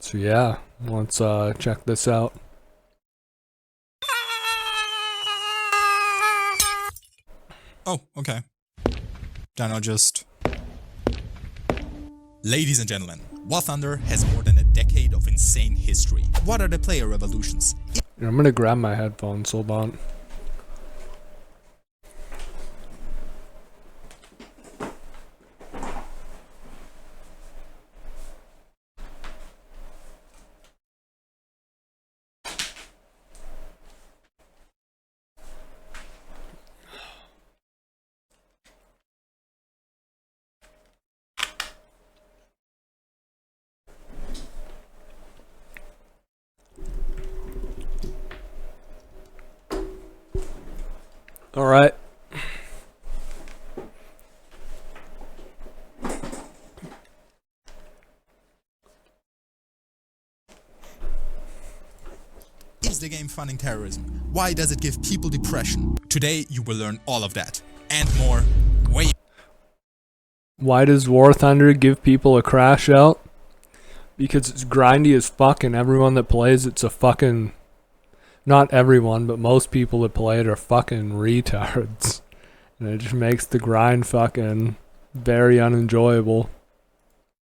So yeah, let's check this out. Oh, okay. Then I'll just... Ladies and gentlemen, War Thunder has more than a decade of insane history. What are the player revolutions? I'm gonna grab my headphones, hold on. All right. Is the game funding terrorism? Why does it give people depression? Today you will learn all of that and more. Why does War Thunder give people a crash out? Because it's grindy as fuck, and everyone that plays it's a fucking... Not everyone, but most people that play it are fucking retards. And it just makes the grind fucking very unenjoyable.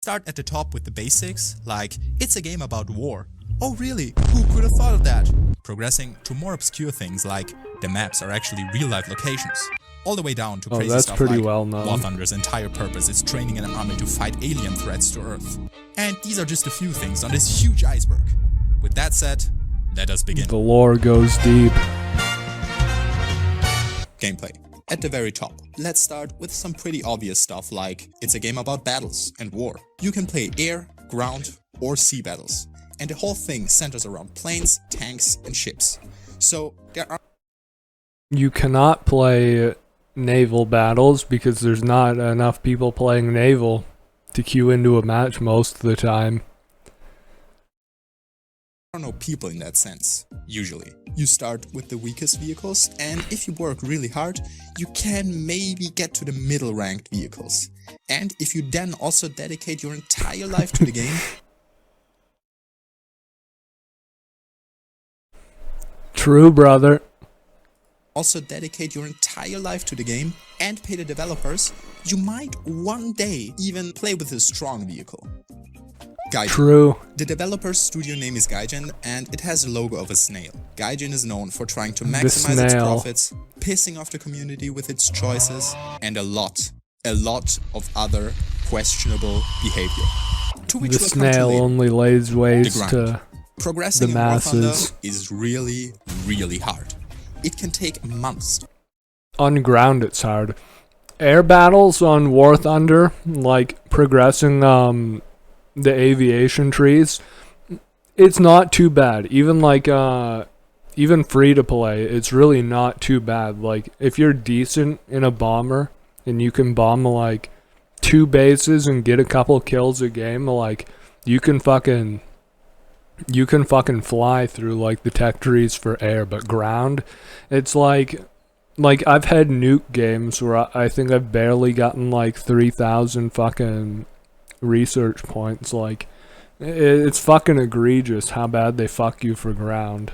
Start at the top with the basics, like, it's a game about war. Oh really? Who could have thought of that? Progressing to more obscure things like, the maps are actually real-life locations. All the way down to crazy that's stuff pretty like, well known. War Thunder's entire purpose is training an army to fight alien threats to Earth. And these are just a few things on this huge iceberg. With that said, let us begin. The lore goes deep. Gameplay. At the very top, let's start with some pretty obvious stuff like, it's a game about battles and war. You can play air, ground, or sea battles. And the whole thing centers around planes, tanks, and ships. So there are... You cannot play naval battles because there's not enough people playing naval to queue into a match most of the time. There are no people in that sense, usually. You start with the weakest vehicles, and if you work really hard, you can maybe get to the middle ranked vehicles. And if you then also dedicate your entire life to the game... True, brother. Also dedicate your entire life to the game and pay the developers, you might one day even play with a strong vehicle. Gaijin. True. The developer's studio name is Gaijin and it has a logo of a snail. Gaijin is known for trying to maximize its profits, pissing off the community with its choices, and a lot of other questionable behavior. To which the snail only lays waste to progressing the in War Thunder masses. is really, really hard. It can take months. On ground it's hard. Air battles on War Thunder, like progressing the aviation trees, it's not too bad. Even like even free to play, it's really not too bad. Like if you're decent in a bomber and you can bomb like 2 bases and get a couple kills a game, like you can fucking fly through like the tech trees for air. But ground, it's like I've had nuke games where I think I've barely gotten like 3,000 fucking research points. Like it's fucking egregious how bad they fuck you for ground.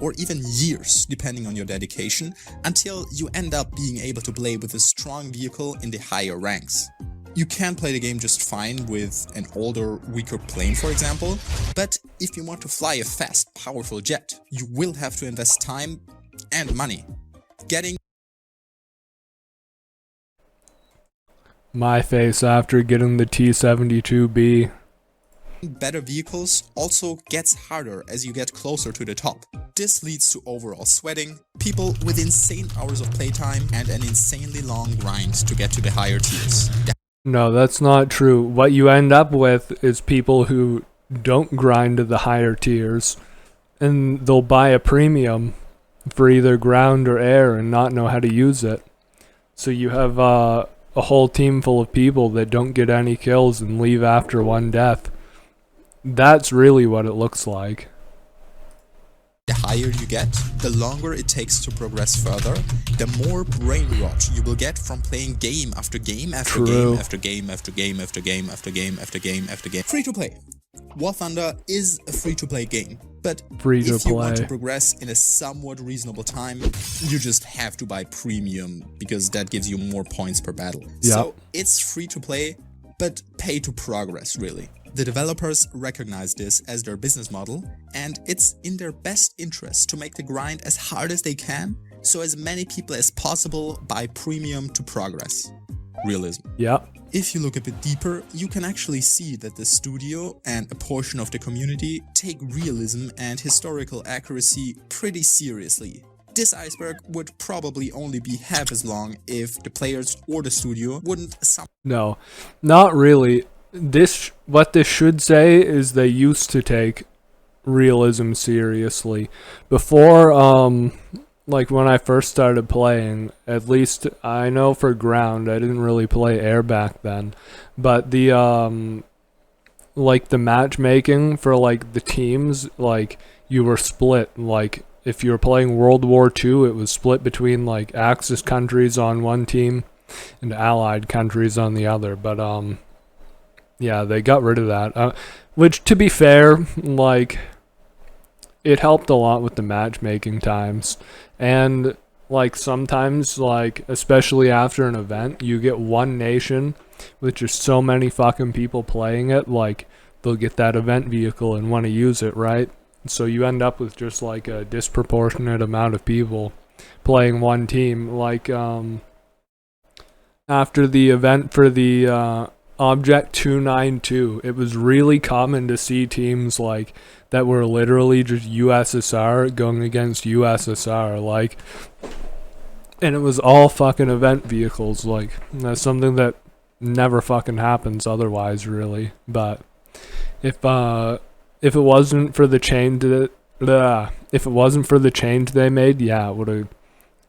Or even years, depending on your dedication, until you end up being able to play with a strong vehicle in the higher ranks. You can play the game just fine with an older, weaker plane, for example, but if you want to fly a fast, powerful jet, you will have to invest time and money. Getting My face after getting the T-72B. better vehicles also gets harder as you get closer to the top. This leads to overall sweating, people with insane hours of playtime, and an insanely long grind to get to the higher tiers. No, that's not true. What you end up with is people who don't grind to the higher tiers, and they'll buy a premium for either ground or air and not know how to use it. So you have a whole team full of people that don't get any kills and leave after 1 death. That's really what it looks like. The higher you get, the longer it takes to progress further, the more brain rot you will get from playing game after game after game after game after game after game after game after game after game. Free to play. War Thunder is a free-to-play game, but Free to if you want to play. progress in a somewhat reasonable time, you just have to buy premium because that gives you more points per battle. Yeah. So it's free to play, but pay to progress, really. The developers recognize this as their business model, and it's in their best interest to make the grind as hard as they can, so as many people as possible buy premium to progress. Realism. Yeah. If you look a bit deeper, you can actually see that the studio and a portion of the community take realism and historical accuracy pretty seriously. This iceberg would probably only be half as long if the players or the studio wouldn't No, not really. What this should say is they used to take realism seriously. Before, like when I first started playing, at least I know for ground, I didn't really play air back then, but the like the matchmaking for like the teams, like you were split. Like if you were playing World War II, it was split between like Axis countries on one team and Allied countries on the other. But yeah, they got rid of that. Which, to be fair, like it helped a lot with the matchmaking times. And like sometimes, like especially after an event, you get one nation with just so many fucking people playing it, like they'll get that event vehicle and want to use it, right? So you end up with just like a disproportionate amount of people playing one team. Like after the event for the Object 292, it was really common to see teams like that were literally just USSR going against USSR, like, and it was all fucking event vehicles. Like that's something that never fucking happens otherwise, really. But if it wasn't for the change they made, yeah, it would have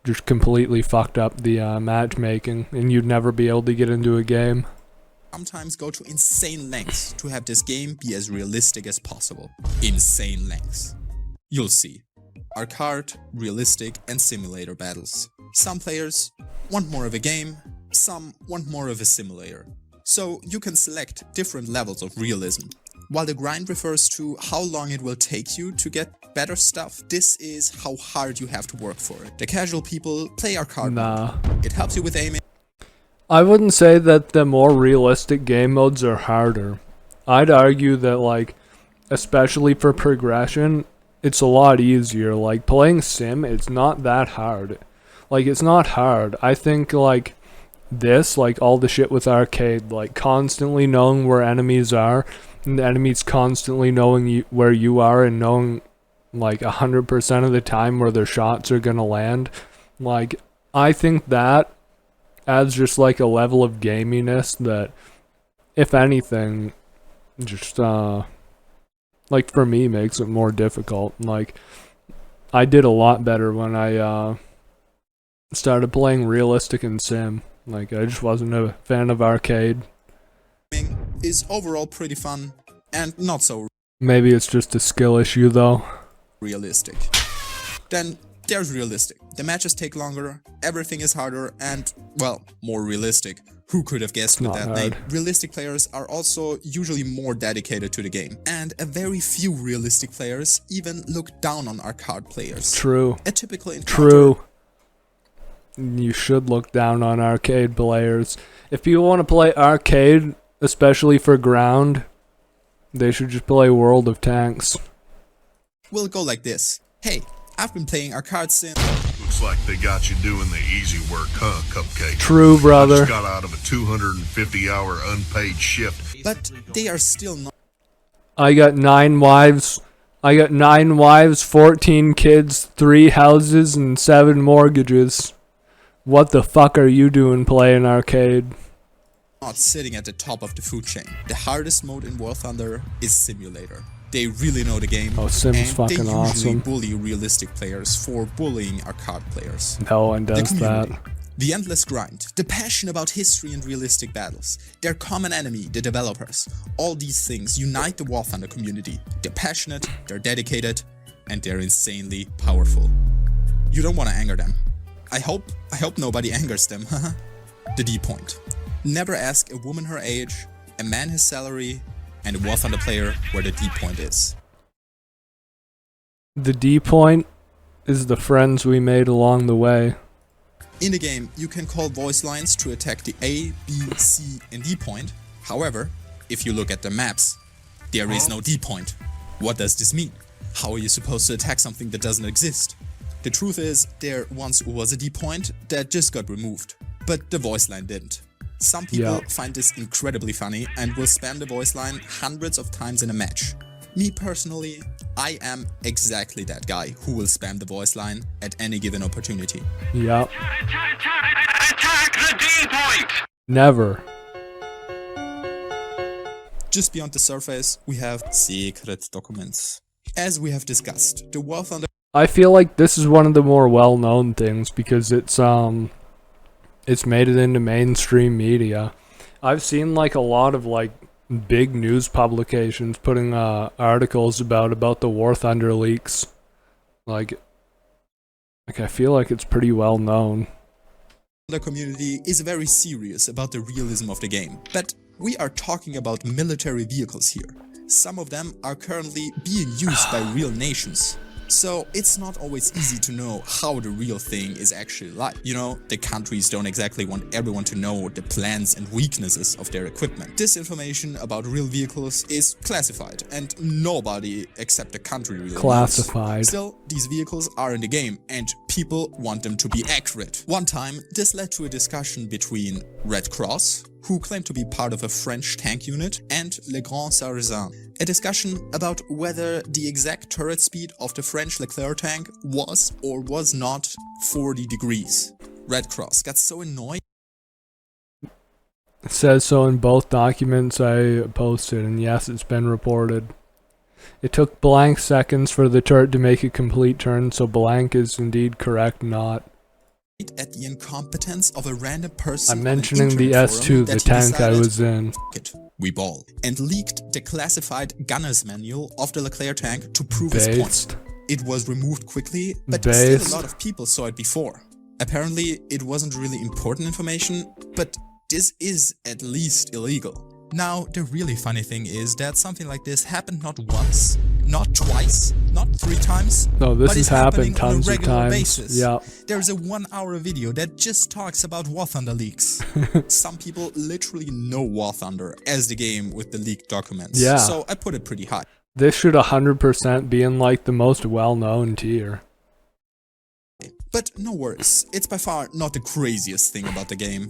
just completely fucked up the matchmaking, and you'd never be able to get into a game. sometimes go to insane lengths to have this game be as realistic as possible. Insane lengths. You'll see. Arcade, realistic, and simulator battles. Some players want more of a game, some want more of a simulator. So you can select different levels of realism. While the grind refers to how long it will take you to get better stuff, this is how hard you have to work for it. The casual people play arcade mode. It helps you with aiming. I wouldn't say that the more realistic game modes are harder. I'd argue that, like, especially for progression, it's a lot easier. Like, playing Sim, it's not that hard. Like, it's not hard. I think, like, this, like, all the shit with arcade, like, constantly knowing where enemies are, and the enemies constantly knowing where you are, and knowing, like, 100% of the time where their shots are gonna land. Like, I think that adds just like a level of gaminess that, if anything, just like for me makes it more difficult. Like I did a lot better when I started playing realistic and sim. Like I just wasn't a fan of arcade. Is overall pretty fun and not so Maybe it's just a skill issue though. realistic. Then there's realistic. The matches take longer, everything is harder, and, well, more realistic. Who could have guessed with that name? Realistic players are also usually more dedicated to the game, and a very few realistic players even look down on arcade players. True. A typical encounter. True. You should look down on arcade players. If people want to play arcade, especially for ground, they should just play World of Tanks. We'll go like this. Hey, I've been playing arcade sim. Looks like they got you doing the easy work, huh, Cupcake? True, brother. I just got out of a 250-hour unpaid shift. But they are still not. I got 9 wives. 14 kids, 3 houses, and 7 mortgages. What the fuck are you doing playing arcade? Not sitting at the top of the food chain. The hardest mode in War Thunder is Simulator. They really know the game, Oh, Sim's and fucking they usually awesome. bully realistic players for bullying arcade players. No one The does that. community, the endless grind, the passion about history and realistic battles, their common enemy, the developers. All these things unite the War Thunder community. They're passionate, they're dedicated, and they're insanely powerful. You don't want to anger them. I hope nobody angers them. The D point. Never ask a woman her age, a man his salary, and a War Thunder player where the D point is. The D point is the friends we made along the way. In the game, you can call voice lines to attack the A, B, C, and D point. However, if you look at the maps, there is no D point. What does this mean? How are you supposed to attack something that doesn't exist? The truth is, there once was a D point that just got removed, but the voice line didn't. Some people find this incredibly funny and will spam the voice line hundreds of times in a match. Me personally, I am exactly that guy who will spam the voice line at any given opportunity. Yep. Attack the D point! Never. Just beyond the surface, we have secret documents. As we have discussed, the War Thunder I feel like this is one of the more well-known things because it's made it into mainstream media. I've seen like a lot of like big news publications putting articles about the War Thunder leaks. Like I feel like it's pretty well known. The community is very serious about the realism of the game, but we are talking about military vehicles here. Some of them are currently being used by real nations. So it's not always easy to know how the real thing is actually like. You know, the countries don't exactly want everyone to know the plans and weaknesses of their equipment. This information about real vehicles is classified and nobody except the country really Classified. knows. Still, these vehicles are in the game and people want them to be accurate. One time, this led to a discussion between Red Cross, who claimed to be part of a French tank unit, and Le Grand Sarrasin. A discussion about whether the exact turret speed of the French Leclerc tank was or was not 40 degrees. Red Cross got so annoyed. It says so in both documents I posted, and yes, it's been reported. It took blank seconds for the turret to make a complete turn, so blank is indeed correct, not. At the incompetence of a random person. I'm mentioning the S2, the tank I was in. We ball. And leaked the classified gunner's manual of the Leclerc tank to prove his Based. point. It was removed quickly, but Based. still a lot of people saw it before. Apparently, it wasn't really important information, but this is at least illegal. Now, the really funny thing is that something like this happened not once, not twice, not 3 times, No, this but has it's happened happening on a tons of regular times. basis. Yeah. There's a 1-hour video that just talks about War Thunder leaks. Some people literally know War Thunder as the game with the leaked documents. Yeah. So I put it pretty high. This should 100% be in like the most well-known tier. But no worries, it's by far not the craziest thing about the game.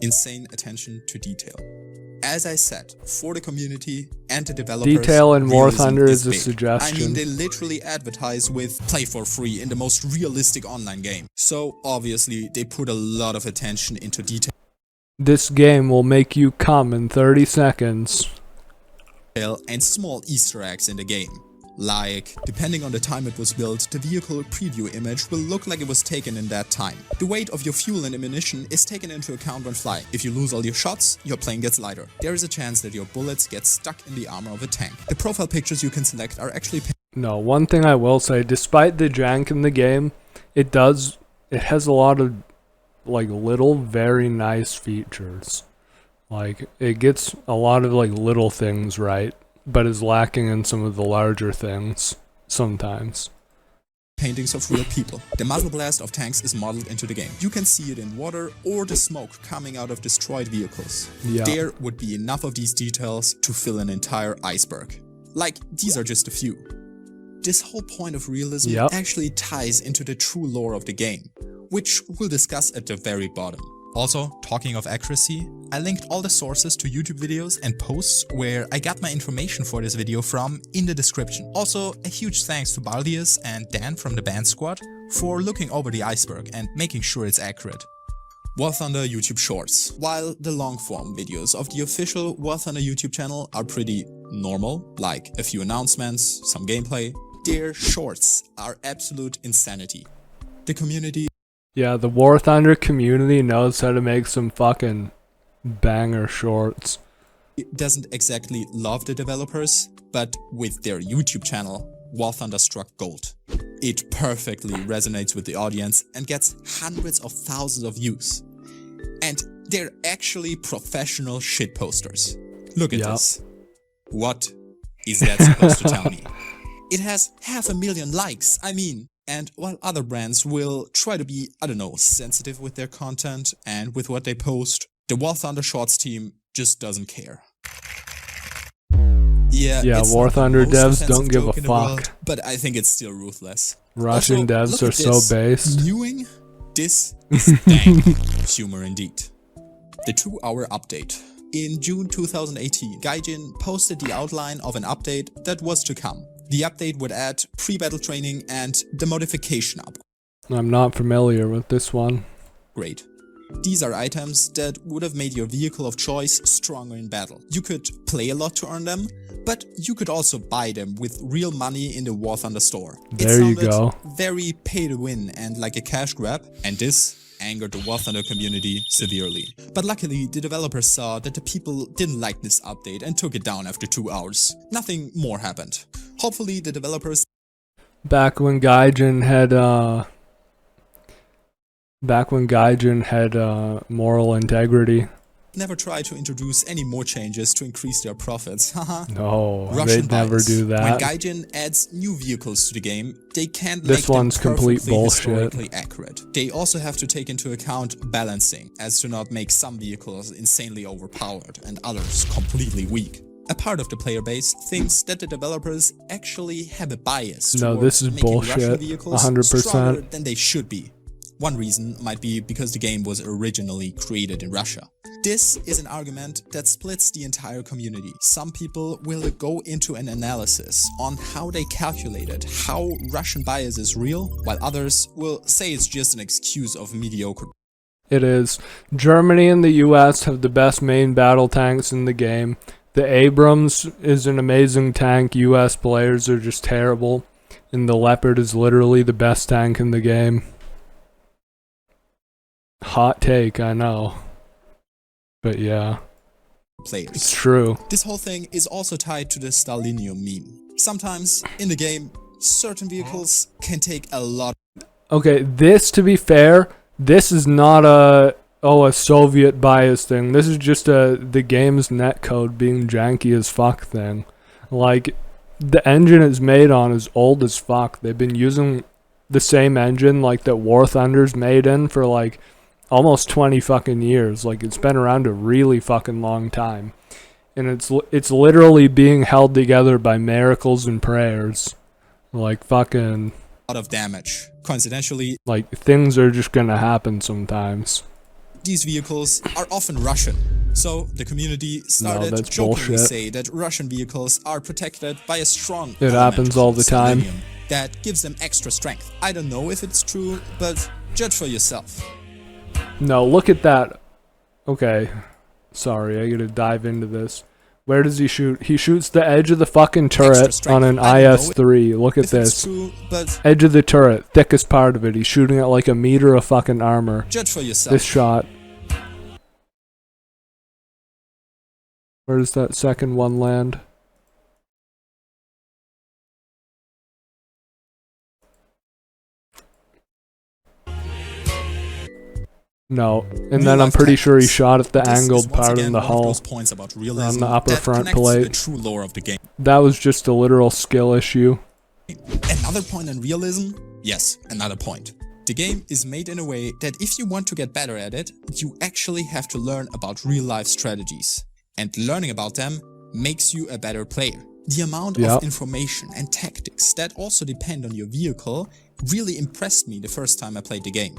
Insane attention to detail. As I said, for the community and the developers, Detail in War realism Thunder is a big. suggestion. I mean, they literally advertise with play for free in the most realistic online game. So obviously, they put a lot of attention into detail This game will make you come in 30 seconds. and small Easter eggs in the game. Like, depending on the time it was built, the vehicle preview image will look like it was taken in that time. The weight of your fuel and ammunition is taken into account when flying. If you lose all your shots, your plane gets lighter. There is a chance that your bullets get stuck in the armor of a tank. The profile pictures you can select are actually No, one thing I will say, despite the jank in the game, it has a lot of like little very nice features. Like it gets a lot of like little things right, but is lacking in some of the larger things sometimes. paintings of real people. The muzzle blast of tanks is modeled into the game. You can see it in water or the smoke coming out of destroyed vehicles. Yeah. There would be enough of these details to fill an entire iceberg. Like, these are just a few. This whole point of realism actually ties into the true lore of the game, which we'll discuss at the very bottom. Also, talking of accuracy, I linked all the sources to YouTube videos and posts where I got my information for this video from in the description. Also, a huge thanks to Baldius and Dan from the band squad for looking over the iceberg and making sure it's accurate. War Thunder YouTube Shorts. While the long-form videos of the official War Thunder YouTube channel are pretty normal, like a few announcements, some gameplay, their shorts are absolute insanity. The community Yeah, the War Thunder community knows how to make some fucking banger shorts. doesn't exactly love the developers, but with their YouTube channel, War Thunder struck gold. It perfectly resonates with the audience and gets hundreds of thousands of views. And they're actually professional shitposters. Look at this. What is that supposed to tell me? It has 500,000 likes, I mean. And while other brands will try to be, I don't know, sensitive with their content and with what they post, the War Thunder Shorts team just doesn't care. Yeah, War Thunder devs don't give a joke in the world, fuck. but I think it's still ruthless. Russian Also, devs look are at so this. based. Mewing? This is dang humor indeed. The 2-hour update. In June 2018, Gaijin posted the outline of an update that was to come. The update would add pre-battle training and the modification upgrade. I'm not familiar with this one. These are items that would have made your vehicle of choice stronger in battle. You could play a lot to earn them, but you could also buy them with real money in the War Thunder store. There you go. Very pay to win and like a cash grab, and this angered the War Thunder community severely. But luckily, the developers saw that the people didn't like this update and took it down after 2 hours. Nothing more happened. Hopefully, the developers... Back when Gaijin had moral integrity. never try to introduce any more changes to increase their profits. Haha. No, Russian they'd never bias. do that. When Gaijin adds new vehicles to the game, they can't This make one's them complete perfectly bullshit. historically accurate. They also have to take into account balancing, as to not make some vehicles insanely overpowered and others completely weak. A part of the player base thinks that the developers actually have a bias No, towards this is making Russian bullshit. vehicles 100%. stronger than they should be. One reason might be because the game was originally created in Russia. This is an argument that splits the entire community. Some people will go into an analysis on how they calculated how Russian bias is real, while others will say it's just an excuse of mediocre. It is. Germany and the US have the best main battle tanks in the game. The Abrams is an amazing tank. US players are just terrible. And the Leopard is literally the best tank in the game. Hot take, I know. But yeah, Players. it's true. This whole thing is also tied to the Stalinium meme. Sometimes, in the game, certain vehicles can take a lot. Okay, this, to be fair, this is not a Soviet bias thing. This is just the game's netcode being janky as fuck thing. Like, the engine it's made on is old as fuck. They've been using the same engine like that War Thunder's made in for like almost 20 fucking years. Like, it's been around a really fucking long time. And it's literally being held together by miracles and prayers. Like, fucking... lot of damage. Coincidentally, like, things are just gonna happen sometimes. these vehicles are often Russian. So, the community started that's jokingly bullshit. say that Russian vehicles are protected by a strong It element happens all called the time. selenium that gives them extra strength. I don't know if it's true, but judge for yourself. No, look at that. Okay. Sorry, I gotta dive into this. Where does he shoot? He shoots the edge of the fucking turret strength. on an I don't know IS-3. Look at If it's this. true, but Edge of the turret, thickest part of it. He's shooting at like a meter of fucking armor. judge for yourself. This shot. Where does that second one land? No. And then I'm Real-life pretty sure he tactics. shot at the This is angled once part again in the one of hull. those points about realism the upper that front connects to plate. the true lore of the game. That was just a literal skill issue. Another point on realism? Yes, another point. The game is made in a way that if you want to get better at it, you actually have to learn about real-life strategies. And learning about them makes you a better player. The amount Yep. of information and tactics that also depend on your vehicle really impressed me the first time I played the game.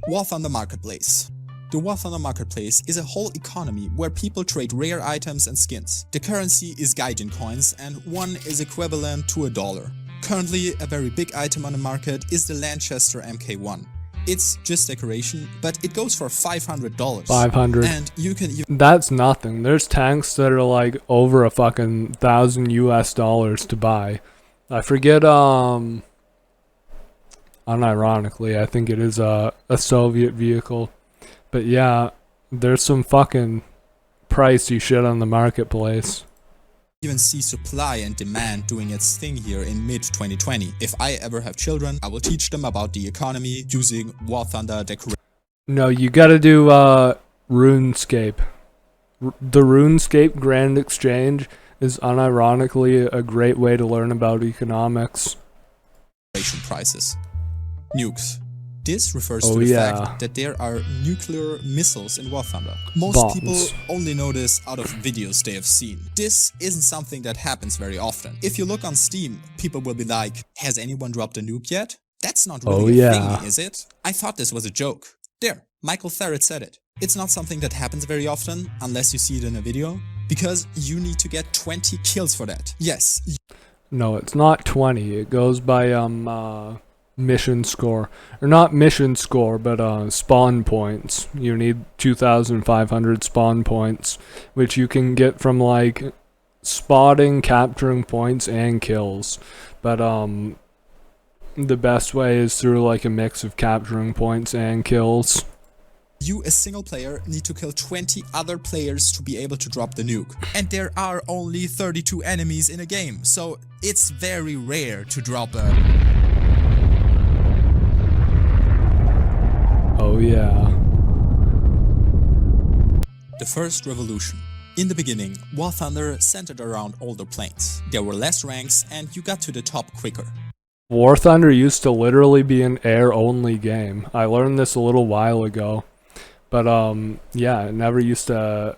War Thunder Marketplace. The War Thunder Marketplace is a whole economy where people trade rare items and skins. The currency is Gaijin coins and one is equivalent to $1. Currently, a very big item on the market is the Lanchester MK1. It's just decoration, but it goes for $500. 500. And you can even That's nothing. There's tanks that are like over a fucking $1,000 US to buy. I forget, unironically, I think it is a Soviet vehicle. But yeah, there's some fucking pricey shit on the marketplace. see supply and demand doing its thing here in mid-2020. If I ever have children, I will teach them about the economy using War Thunder decoration. No, you gotta do RuneScape. The RuneScape Grand Exchange is unironically a great way to learn about economics. Prices. Nukes. This refers Oh, to the yeah. fact that there are nuclear missiles in War Thunder. Most Bombs. people only know this out of videos they have seen. This isn't something that happens very often. If you look on Steam, people will be like, has anyone dropped a nuke yet? That's not really a thing, is it? I thought this was a joke. There, Michael Therrett said it. It's not something that happens very often, unless you see it in a video, because you need to get 20 kills for that. Yes. No, it's not 20. It goes by mission score. Or not mission score, but spawn points. You need 2,500 spawn points, which you can get from like spotting, capturing points, and kills. But the best way is through like a mix of capturing points and kills. You, a single player, need to kill 20 other players to be able to drop the nuke. And there are only 32 enemies in a game, so it's very rare to drop a... Oh yeah. The first revolution. In the beginning, War Thunder centered around older planes. There were less ranks and you got to the top quicker. War Thunder used to literally be an air-only game. I learned this a little while ago. But yeah, it never used to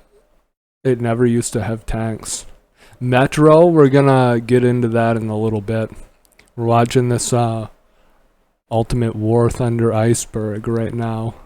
have tanks. Metro, we're gonna get into that in a little bit. We're watching this Ultimate War Thunder iceberg right now.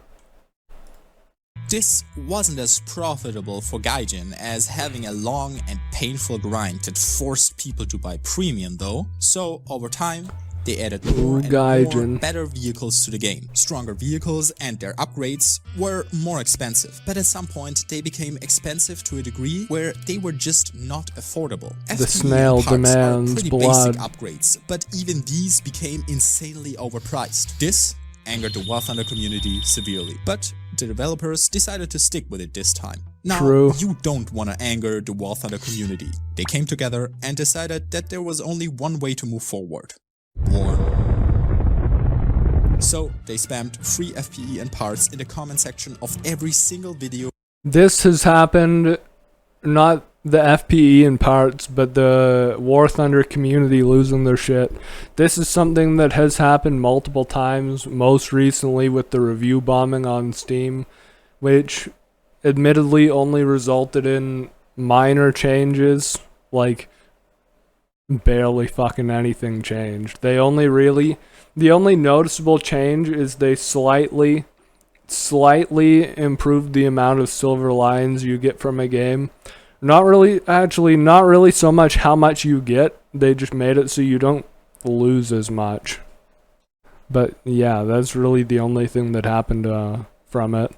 This wasn't as profitable for Gaijin as having a long and painful grind that forced people to buy premium though, so over time they added more and more better vehicles to the game. Stronger vehicles and their upgrades were more expensive, but at some point they became expensive to a degree where they were just not affordable. The Snail demands pretty blood. basic upgrades, but even these became insanely overpriced. This angered the War Thunder community severely, but the developers decided to stick with it this time. Now, you don't want to anger the War Thunder community. They came together and decided that there was only one way to move forward. War. So they spammed free FPE and parts in the comment section of every single video. This has happened, not the FPE and parts, but the War Thunder community losing their shit. This is something that has happened multiple times, most recently with the review bombing on Steam, which admittedly only resulted in minor changes, like barely fucking anything changed. The only noticeable change is they slightly improved the amount of silver lions you get from a game. Not really so much how much you get, they just made it so you don't lose as much. But yeah, that's really the only thing that happened from it.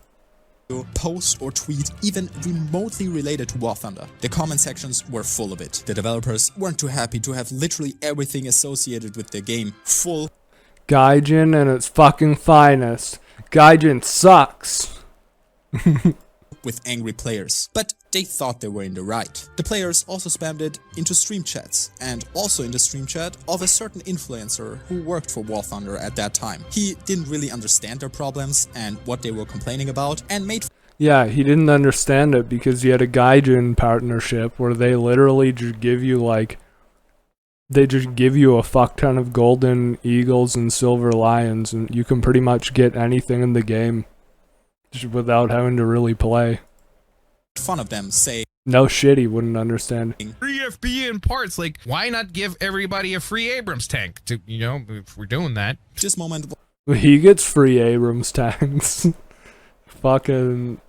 Post or tweet even remotely related to War Thunder. The comment sections were full of it. The developers weren't too happy to have literally everything associated with the game full. Gaijin and its fucking finest. Gaijin sucks. With angry players, but they thought they were in the right. The players also spammed it into stream chats, and also in the stream chat of a certain influencer who worked for War Thunder at that time. He didn't really understand their problems and what they were complaining about, and made... Yeah, he didn't understand it because he had a Gaijin partnership where they literally just give you like... They just give you a fuck ton of golden eagles and silver lions, and you can pretty much get anything in the game just without having to really play. Fun of them, say... No shit, he wouldn't understand. Free FBA and parts, like, why not give everybody a free Abrams tank? To, you know, if we're doing that. This moment... He gets free Abrams tanks. Fucking...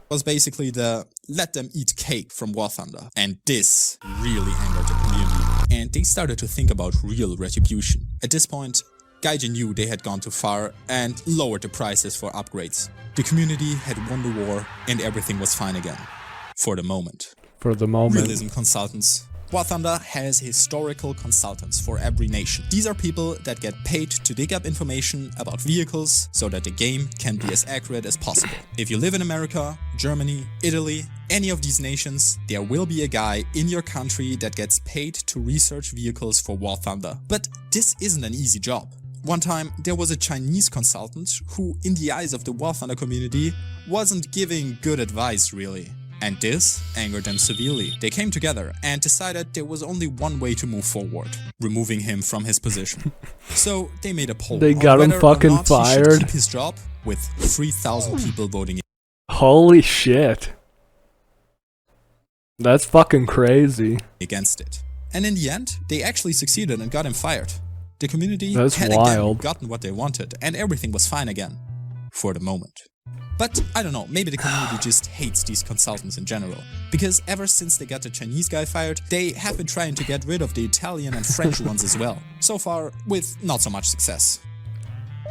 was basically the let them eat cake from War Thunder. And this really angered the community. And they started to think about real retribution. At this point, Gaijin knew they had gone too far and lowered the prices for upgrades. The community had won the war and everything was fine again. For the moment. For the moment. Realism consultants. War Thunder has historical consultants for every nation. These are people that get paid to dig up information about vehicles so that the game can be as accurate as possible. If you live in America, Germany, Italy, any of these nations, there will be a guy in your country that gets paid to research vehicles for War Thunder. But this isn't an easy job. One time, there was a Chinese consultant who, in the eyes of the War Thunder community, wasn't giving good advice really. And this angered them severely. They came together and decided there was only one way to move forward, removing him from his position. So they made a poll. They got him fucking fired. He should keep his job, with 3,000 people voting Holy shit. That's fucking crazy. against it. And in the end, they actually succeeded and got him fired. The community That's had wild. again gotten what they wanted, and everything was fine again. For the moment. But I don't know, maybe the community just hates these consultants in general. Because ever since they got the Chinese guy fired, they have been trying to get rid of the Italian and French ones as well. So far, with not so much success.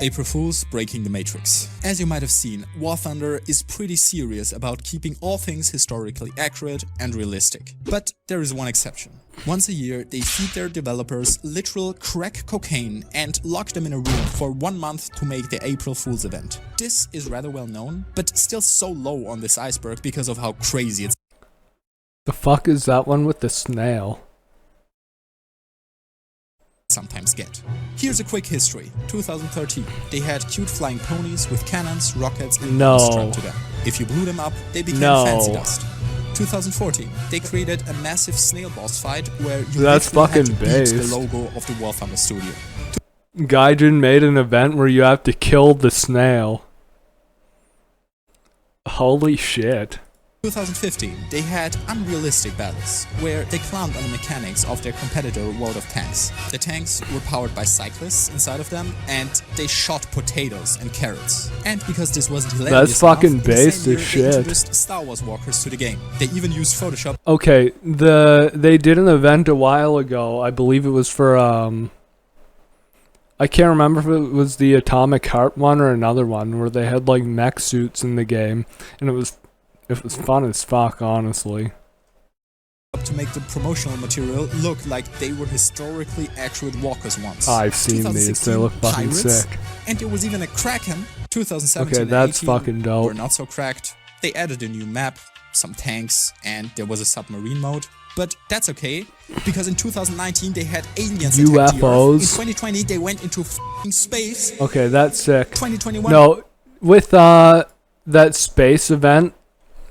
April Fools breaking the Matrix. As you might have seen, War Thunder is pretty serious about keeping all things historically accurate and realistic. But there is one exception. Once a year, they feed their developers literal crack cocaine and lock them in a room for 1 month to make the April Fool's event. This is rather well known, but still so low on this iceberg because of how crazy it's The fuck is that one with the snail? sometimes get. Here's a quick history. 2013, they had cute flying ponies with cannons, rockets, and bombs strapped to them. If you blew them up, they became fancy dust. 2014, they created a massive snail boss fight where you That's literally had fucking to beat the based. logo of the War Thunder studio. Gaijin made an event where you have to kill the snail. Holy shit. 2015, they had unrealistic battles, where they clowned on the mechanics of their competitor World of Tanks. The tanks were powered by cyclists inside of them, and they shot potatoes and carrots. And because this wasn't hilarious That's fucking enough, in the based same as year, shit. They introduced Star Wars walkers to the game. They even used Photoshop. Okay, they did an event a while ago. I believe it was for I can't remember if it was the Atomic Heart one or another one where they had like mech suits in the game, and it was fun as fuck, honestly. To make the promotional material look like they were historically accurate walkers once. I've seen these, they look fucking Pirates, sick. And there was even a Kraken. 2017 Okay, and that's 18 fucking dope. were not so cracked. They added a new map, some tanks, and there was a submarine mode. But that's okay, because in 2019 they had aliens attack the Earth. UFOs. In 2020 they went into f***ing space. Okay, that's sick. 2021. No, with that space event,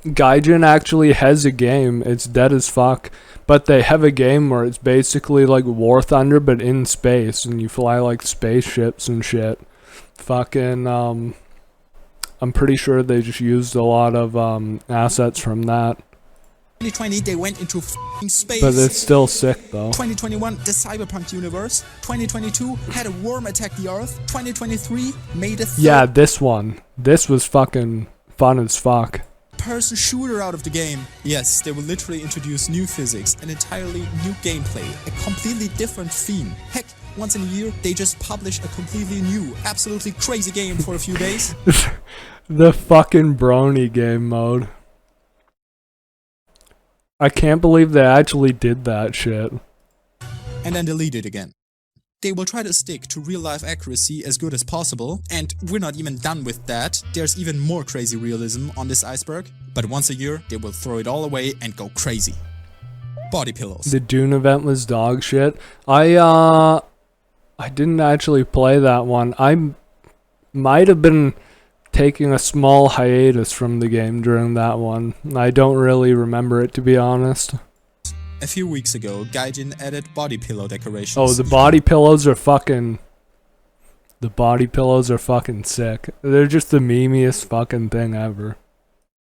Gaijin actually has a game. It's dead as fuck, but they have a game where it's basically like War Thunder but in space, and you fly like spaceships and shit. Fucking I'm pretty sure they just used a lot of assets from that. 2020 they went into f***ing space. But it's still sick though. 2021 the cyberpunk universe. 2022 had a worm attack the Earth. 2023 made a Yeah, this one. This was fucking fun as fuck. person shooter out of the game. Yes, they will literally introduce new physics, an entirely new gameplay, a completely different theme. Heck, once in a year, they just publish a completely new, absolutely crazy game for a few days. The fucking brony game mode. I can't believe they actually did that shit. And then delete it again. They will try to stick to real-life accuracy as good as possible, and we're not even done with that. There's even more crazy realism on this iceberg, but once a year, they will throw it all away and go crazy. Body pillows. The Dune event was dog shit. I didn't actually play that one. I might have been taking a small hiatus from the game during that one. I don't really remember it, to be honest. A few weeks ago, Gaijin added body pillow decorations. Oh, the body pillows are fucking... The body pillows are fucking sick. They're just the memeiest fucking thing ever.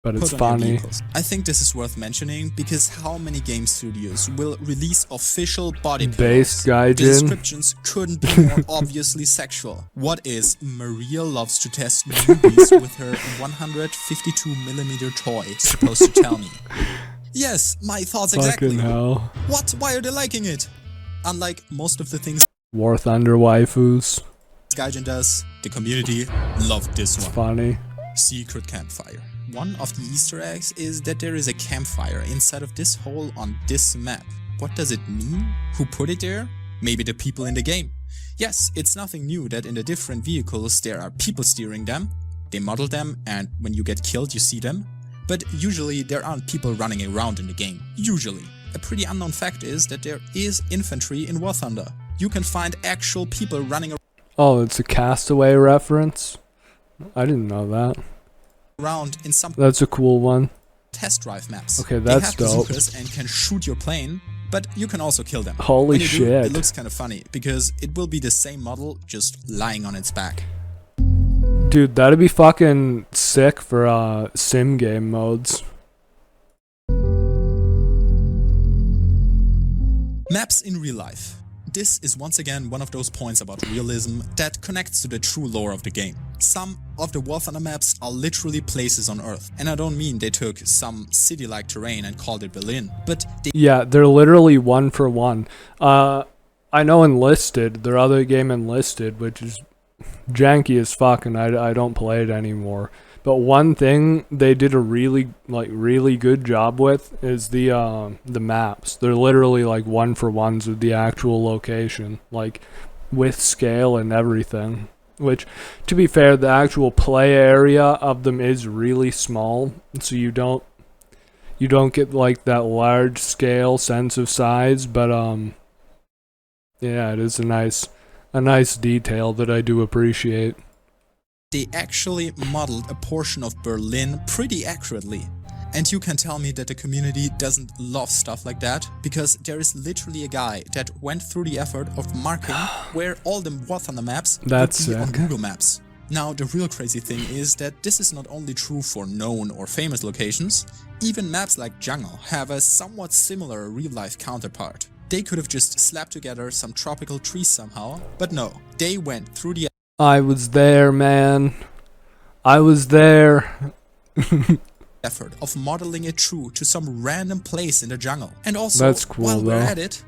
But it's Put on your funny. vehicles. I think this is worth mentioning because how many game studios will release official body pillows? Based The Gaijin. descriptions couldn't be more obviously sexual. What is Maria loves to test newbies with her 152mm toy supposed to tell me? Yes, my thoughts exactly. Fucking hell. What? Why are they liking it? Unlike most of the things War Thunder waifus. Gaijin does, the community loved this It's one. funny. Secret campfire. One of the Easter eggs is that there is a campfire inside of this hole on this map. What does it mean? Who put it there? Maybe the people in the game. Yes, it's nothing new that in the different vehicles there are people steering them. They model them, and when you get killed you see them. But usually there aren't people running around in the game. Usually. A pretty unknown fact is that there is infantry in War Thunder. You can find actual people running Oh, it's a Castaway reference? I didn't know that. around in some That's a cool one. test drive maps. Okay, They that's have dope. bazookas and can shoot your plane, but you can also kill them. Holy When you do, shit. it looks kind of funny, because it will be the same model just lying on its back. Dude, that'd be fucking sick for sim game modes. Maps in real life. This is once again one of those points about realism that connects to the true lore of the game. Some of the War Thunder maps are literally places on Earth, and I don't mean they took some city-like terrain and called it Berlin, but they Yeah, they're literally one for one. I know Enlisted, their other game Enlisted, which is janky as fuck, and I don't play it anymore. But one thing they did a really good job with is the maps. They're literally like one for ones with the actual location, like with scale and everything. Which, to be fair, the actual play area of them is really small, so you don't get like that large scale sense of size. But yeah, it is a nice detail that I do appreciate. They actually modeled a portion of Berlin pretty accurately. And you can tell me that the community doesn't love stuff like that, because there is literally a guy that went through the effort of marking where all the War Thunder maps That's would be on sick. Google Maps. Now, the real crazy thing is that this is not only true for known or famous locations, even maps like Jungle have a somewhat similar real-life counterpart. They could have just slapped together some tropical trees somehow, but no, they went through the I was there, man. I was there. effort of modeling it true to some random place in the jungle. And also, That's cool, while we're though. at it,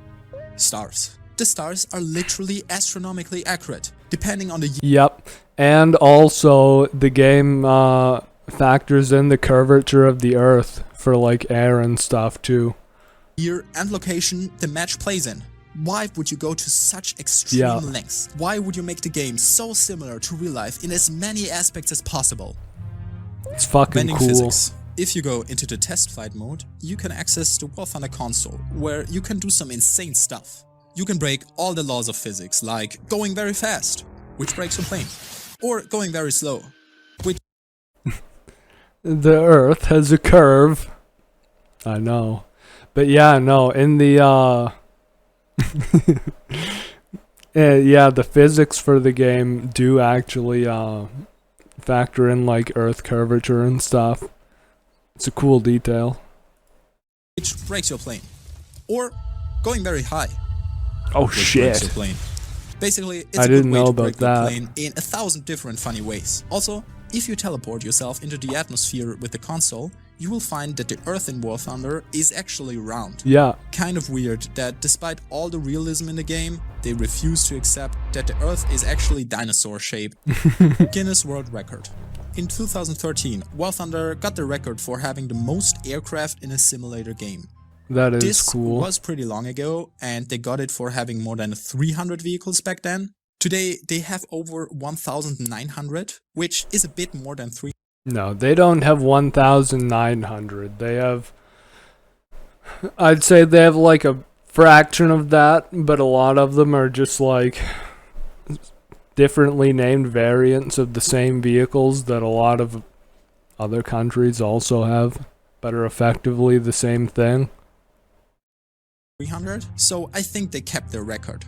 stars. The stars are literally astronomically accurate, depending on the Yep. And also, the game factors in the curvature of the Earth for like air and stuff too. year and location the match plays in. Why would you go to such extreme Yeah. lengths? Why would you make the game so similar to real life in as many aspects as possible? It's fucking Bending cool. physics. If you go into the test flight mode, you can access the War Thunder console, where you can do some insane stuff. You can break all the laws of physics, like going very fast, which breaks your plane, or going very slow, which The Earth has a curve. I know. But yeah, no, in the yeah, the physics for the game do actually factor in like Earth curvature and stuff. It's a cool detail. breaks your plane, or going very high, Oh which breaks shit. your plane. Basically, it's I a good didn't way know to about break your that. plane in 1,000 different funny ways. Also, if you teleport yourself into the atmosphere with the console, you will find that the Earth in War Thunder is actually round. Yeah. Kind of weird that despite all the realism in the game, they refuse to accept that the Earth is actually dinosaur-shaped. Guinness World Record. In 2013, War Thunder got the record for having the most aircraft in a simulator game. That is This cool. was pretty long ago, and they got it for having more than 300 vehicles back then. Today, they have over 1,900, which is a bit more than 300. No, they don't have 1,900. They have... I'd say they have like a fraction of that, but a lot of them are just like differently named variants of the same vehicles that a lot of other countries also have, but are effectively the same thing. 300, so I think they kept their record.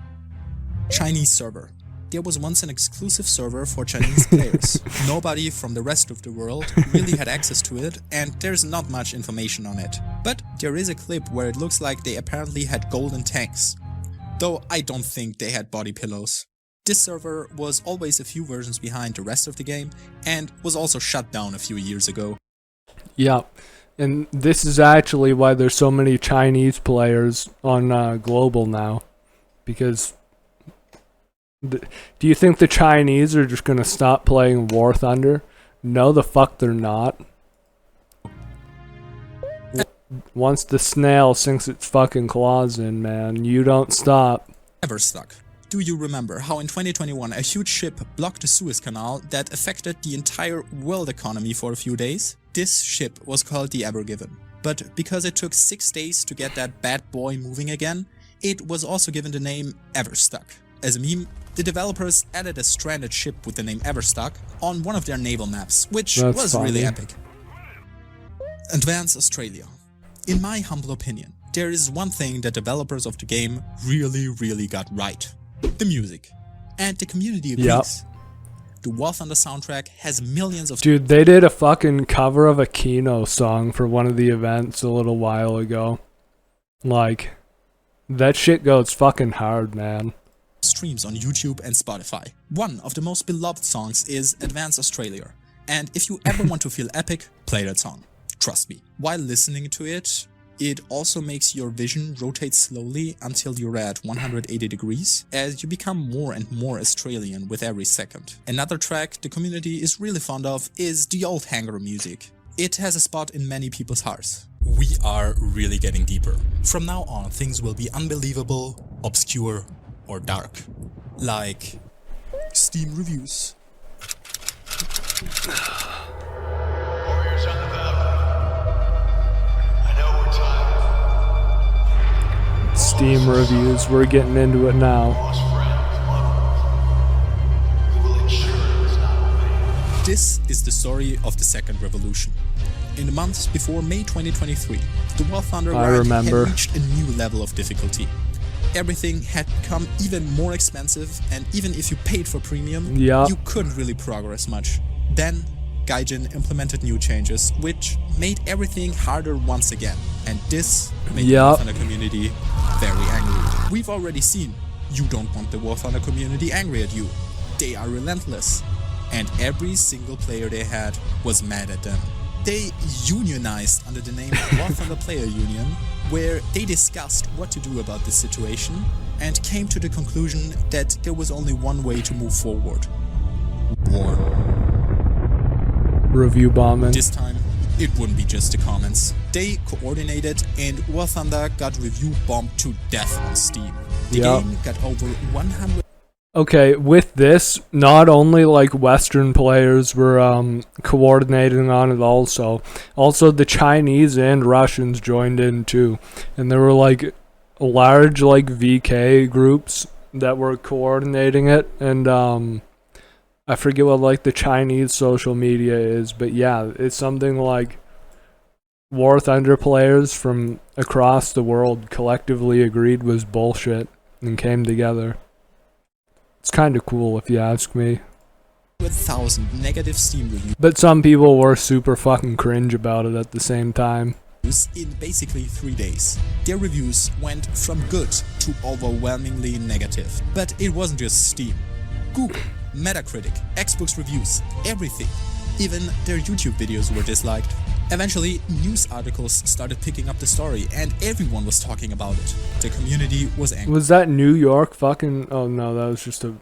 Chinese server. There was once an exclusive server for Chinese players. Nobody from the rest of the world really had access to it, and there's not much information on it. But there is a clip where it looks like they apparently had golden tanks. Though I don't think they had body pillows. This server was always a few versions behind the rest of the game, and was also shut down a few years ago. Yeah, and this is actually why there's so many Chinese players on Global now, because do you think the Chinese are just gonna stop playing War Thunder? No, the fuck they're not. Once the snail sinks its fucking claws in, man, you don't stop. Everstuck. Do you remember how in 2021 a huge ship blocked the Suez Canal that affected the entire world economy for a few days? This ship was called the Ever Given. But because it took 6 days to get that bad boy moving again, it was also given the name Everstuck. As a meme, the developers added a stranded ship with the name Everstuck on one of their naval maps, which That's was really funny. epic. Advance Australia. In my humble opinion, there is one thing that developers of the game really got right. The music. And the community agrees. Yep. The War Thunder soundtrack has millions of... Dude, they did a fucking cover of a Kino song for one of the events a little while ago. Like, that shit goes fucking hard, man. streams on YouTube and Spotify. One of the most beloved songs is Advance Australia. And if you ever want to feel epic, play that song. Trust me. While listening to it, it also makes your vision rotate slowly until you're at 180 degrees, as you become more and more Australian with every second. Another track the community is really fond of is the old hangar music. It has a spot in many people's hearts. We are really getting deeper. From now on, things will be unbelievable, obscure, or dark. Like Steam reviews. Warriors on the battlefield. I know we're tired. Steam reviews, we're getting into it now. Lost friends, loved ones. We will ensure it is not made. This is the story of the Second Revolution. In the months before May 2023, the War Thunder Ride had reached a new level of difficulty. Everything had become even more expensive, and even if you paid for premium, you couldn't really progress much. Then, Gaijin implemented new changes, which made everything harder once again. And this made the War Thunder community very angry. We've already seen, you don't want the War Thunder community angry at you. They are relentless. And every single player they had was mad at them. They unionized under the name War Thunder Player Union, where they discussed what to do about this situation and came to the conclusion that there was only one way to move forward. War. Review bombing. This time, it wouldn't be just the comments. They coordinated and War Thunder got review bombed to death on Steam. The game got over 100... Okay, with this, not only like Western players were coordinating on it also the Chinese and Russians joined in too. And there were like large like VK groups that were coordinating it, and I forget what like the Chinese social media is, but yeah, it's something like War Thunder players from across the world collectively agreed was bullshit and came together. It's kind of cool if you ask me. 1,000 negative Steam reviews. But some people were super fucking cringe about it at the same time. In basically 3 days. Their reviews went from good to overwhelmingly negative. But it wasn't just Steam. Google, Metacritic, Xbox reviews, everything. Even their YouTube videos were disliked. Eventually, news articles started picking up the story, and everyone was talking about it. The community was angry. Was that New York fucking... Oh no, that was just a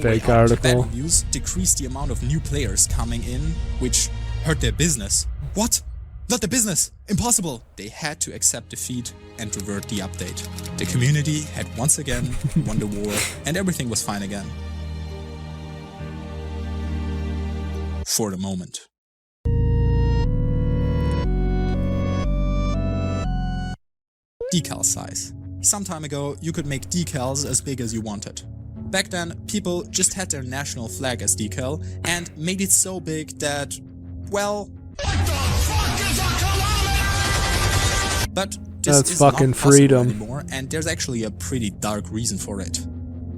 fake article. Bad reviews decreased the amount of new players coming in, which hurt their business. What? Not the business! Impossible! They had to accept defeat and revert the update. The community had once again won the war, and everything was fine again. For the moment. Decal size. Some time ago, you could make decals as big as you wanted. Back then, people just had their national flag as decal and made it so big that, well... What the fuck is a kilometer? But this is fucking not freedom anymore, and there's actually a pretty dark reason for it.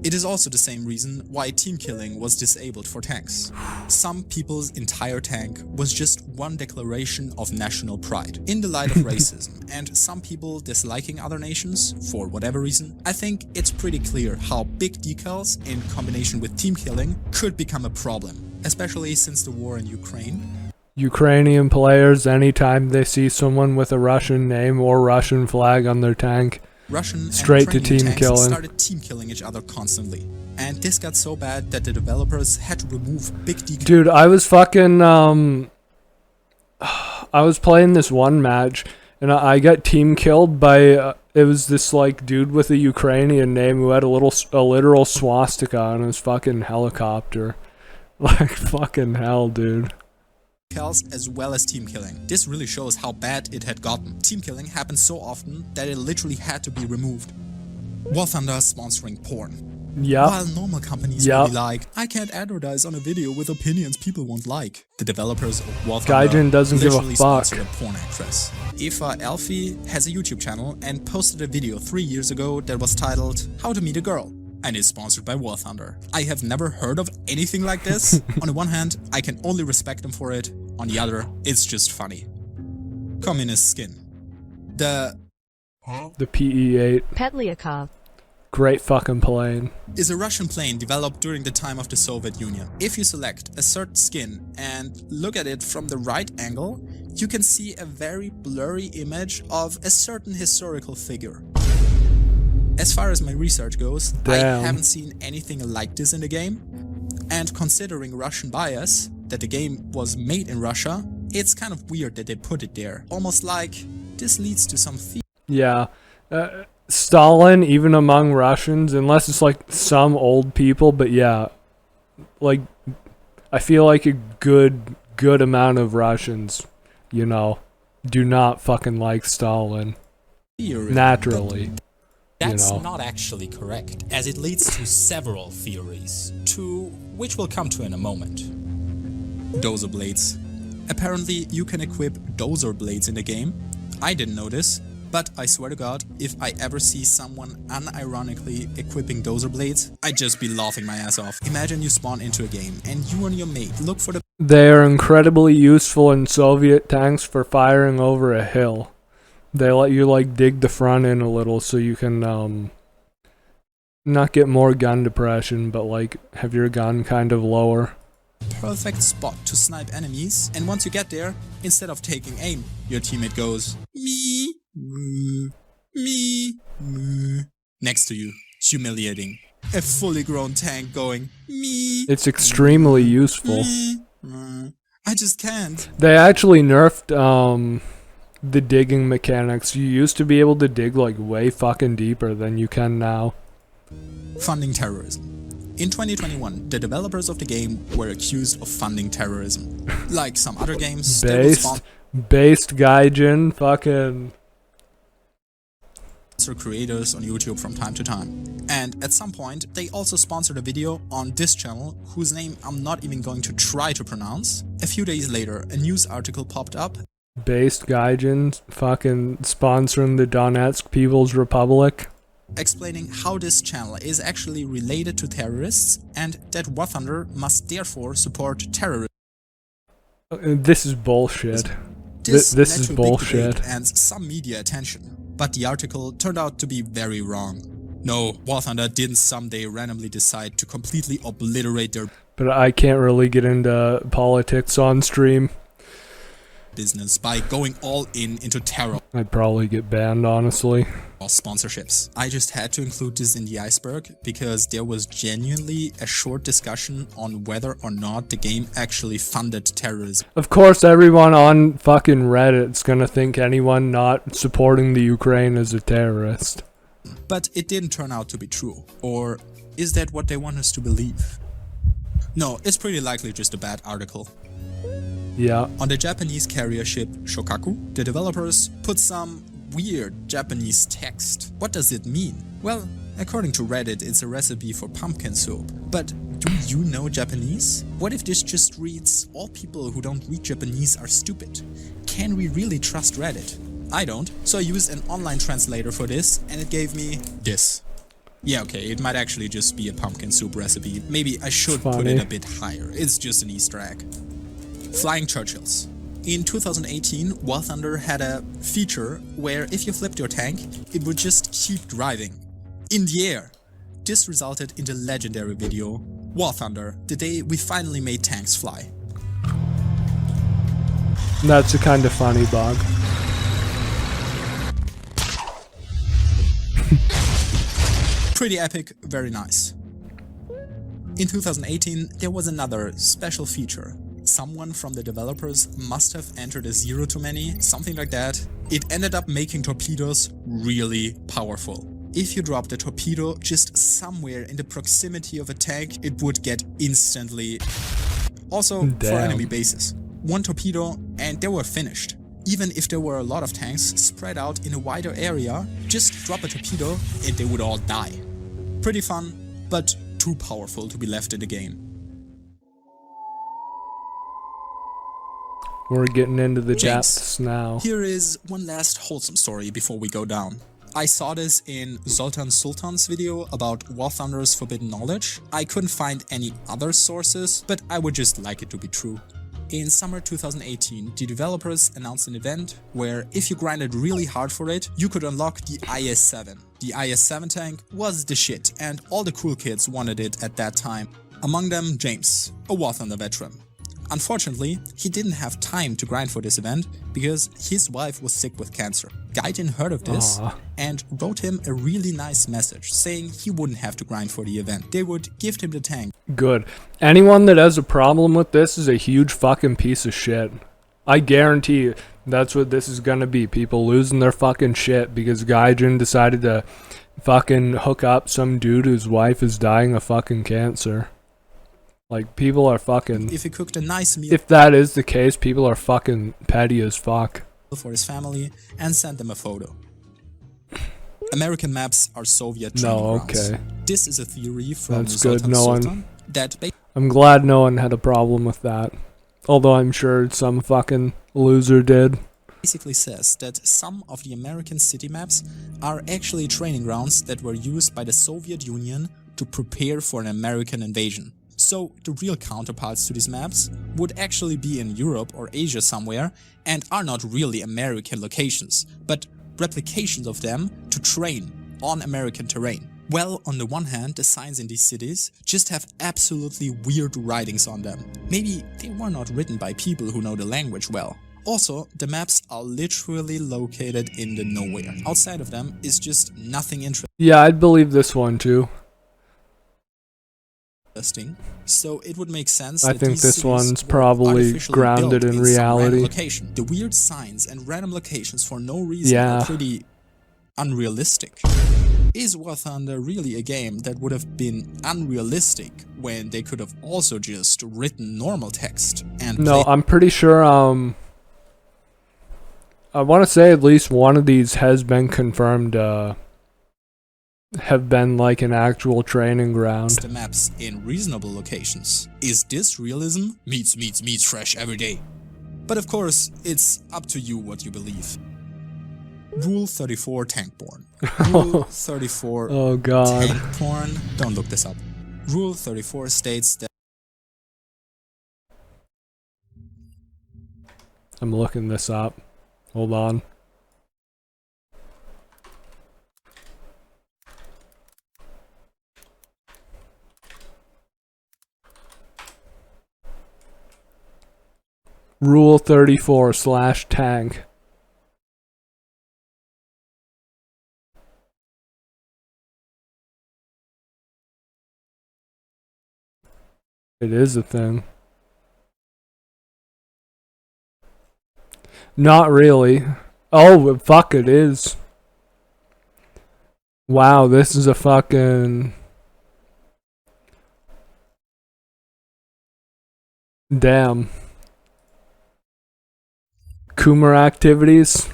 It is also the same reason why team killing was disabled for tanks. Some people's entire tank was just one declaration of national pride in the light of racism, and some people disliking other nations for whatever reason. I think it's pretty clear how big decals in combination with team killing could become a problem, especially since the war in Ukraine. Ukrainian players, anytime they see someone with a Russian name or Russian flag on their tank, straight to team killing. Started team killing each other constantly, and this got so bad that the developers had to remove big decals. Dude, I was fucking I was playing this one match, and I got team killed by it was this like dude with a Ukrainian name who had a literal swastika on his fucking helicopter. Like fucking hell, dude. As well as team killing. This really shows how bad it had gotten. Team killing happened so often that it literally had to be removed. War Thunder sponsoring porn. Yep. While normal companies will be like, I can't advertise on a video with opinions people won't like. The developers of War Thunder Gaijin doesn't give a literally fuck. sponsored a porn actress. Eva Alfie has a YouTube channel and posted a video 3 years ago that was titled How to Meet a Girl, and is sponsored by War Thunder. I have never heard of anything like this. On the one hand, I can only respect them for it. On the other, it's just funny. Communist skin. The PE-8. Petlyakov. Great fucking plane. is a Russian plane developed during the time of the Soviet Union. If you select a certain skin and look at it from the right angle, you can see a very blurry image of a certain historical figure. As far as my research goes, I Damn. haven't seen anything like this in the game, and considering Russian bias, that the game was made in Russia, it's kind of weird that they put it there. Almost like this leads to some Yeah. Stalin, even among Russians, unless it's like some old people, but yeah, like I feel like a good amount of Russians, you know, do not fucking like Stalin theory. naturally. That's You know. not actually correct, as it leads to several theories, to which we'll come to in a moment. Dozer blades. Apparently you can equip Dozer blades in the game. I didn't know this, but I swear to God, if I ever see someone unironically equipping Dozer blades, I'd just be laughing my ass off. Imagine you spawn into a game and you and your mate look for the They are incredibly useful in Soviet tanks for firing over a hill. They let you like dig the front end a little so you can not get more gun depression, but like have your gun kind of lower. perfect spot to snipe enemies, and once you get there, instead of taking aim, your teammate goes me, next to you, humiliating. A fully grown tank going me. It's extremely useful. I just can't. They actually nerfed the digging mechanics. You used to be able to dig like way fucking deeper than you can now. Funding terrorism. In 2021, the developers of the game were accused of funding terrorism. Like some other games, they will Based Gaijin, fucking. sponsor creators on YouTube from time to time. And at some point, they also sponsored a video on this channel, whose name I'm not even going to try to pronounce. A few days later, a news article popped up Based Gaijin, fucking sponsoring the Donetsk People's Republic. explaining how this channel is actually related to terrorists and that War Thunder must therefore support terrorism. This is bullshit. This led is to a big bullshit. debate and some media attention, but the article turned out to be very wrong. No, War Thunder didn't someday randomly decide to completely obliterate their But I can't really get into politics on stream. business by going all into terror I'd probably get banned, honestly. sponsorships. I just had to include this in the iceberg because there was genuinely a short discussion on whether or not the game actually funded terrorism. Of course, everyone on fucking Reddit's gonna think anyone not supporting the Ukraine is a terrorist. But it didn't turn out to be true. Or is that what they want us to believe? No, it's pretty likely just a bad article. Yeah. On the Japanese carrier ship Shokaku, the developers put some weird Japanese text. What does it mean? Well, according to Reddit, it's a recipe for pumpkin soup. But do you know Japanese? What if this just reads, all people who don't read Japanese are stupid? Can we really trust Reddit? I don't, so I used an online translator for this, and it gave me this. Yeah, okay, it might actually just be a pumpkin soup recipe. Maybe I should put it a bit higher. It's just an Easter egg. Flying Churchills. In 2018, War Thunder had a feature where if you flipped your tank, it would just keep driving in the air. This resulted in the legendary video War Thunder, the day we finally made tanks fly. That's a kind of funny bug. Pretty epic, very nice. In 2018, there was another special feature. Someone from the developers must have entered a zero too many, something like that. It ended up making torpedoes really powerful. If you dropped a torpedo just somewhere in the proximity of a tank, it would get instantly. Also, for enemy bases. One torpedo and they were finished. Even if there were a lot of tanks spread out in a wider area, just drop a torpedo and they would all die. Pretty fun, but too powerful to be left in the game. We're getting into the James, depths now. Here is one last wholesome story before we go down. I saw this in Zoltan Sultan's video about War Thunder's forbidden knowledge. I couldn't find any other sources, but I would just like it to be true. In summer 2018, the developers announced an event where if you grinded really hard for it, you could unlock the IS-7. The IS-7 tank was the shit, and all the cool kids wanted it at that time. Among them, James, a War Thunder veteran. Unfortunately, he didn't have time to grind for this event because his wife was sick with cancer. Gaijin heard of this and wrote him a really nice message saying he wouldn't have to grind for the event. They would gift him the tank. Good. Anyone that has a problem with this is a huge fucking piece of shit. I guarantee you that's what this is gonna be. People losing their fucking shit because Gaijin decided to fucking hook up some dude whose wife is dying of fucking cancer. Like, people are fucking... If he cooked a nice meal If that is the case, people are fucking petty as fuck. for his family and sent them a photo. American maps are Soviet training grounds. okay. This is a theory from That's good. Zoltan No one- Sultan that I'm glad no one had a problem with that. Although I'm sure some fucking loser did. basically says that some of the American city maps are actually training grounds that were used by the Soviet Union to prepare for an American invasion. So the real counterparts to these maps would actually be in Europe or Asia somewhere and are not really American locations, but replications of them to train on American terrain. Well, on the one hand, the signs in these cities just have absolutely weird writings on them. Maybe they were not written by people who know the language well. Also, the maps are literally located in the nowhere. Outside of them is just nothing Yeah, I'd believe this one too. interesting. So it would make sense I that think these this cities one's were probably artificially grounded built in some random reality. location. The weird signs and random locations for no reason Yeah. are pretty unrealistic. Is War Thunder really a game that would have been unrealistic when they could have also just written normal text and No, played I'm pretty sure, I want to say at least one of these has been confirmed, have been like an actual training ground. the maps in reasonable locations? Is this realism? Meats fresh every day. But of course, it's up to you what you believe. Rule 34 tank porn. Rule 34 Oh god. tank porn. Don't look this up. Rule 34 states that I'm looking this up. Hold on. Rule 34/tank. It is a thing. Not really. Oh, fuck, it is. Wow, this is a fucking... Damn. Coomer activities?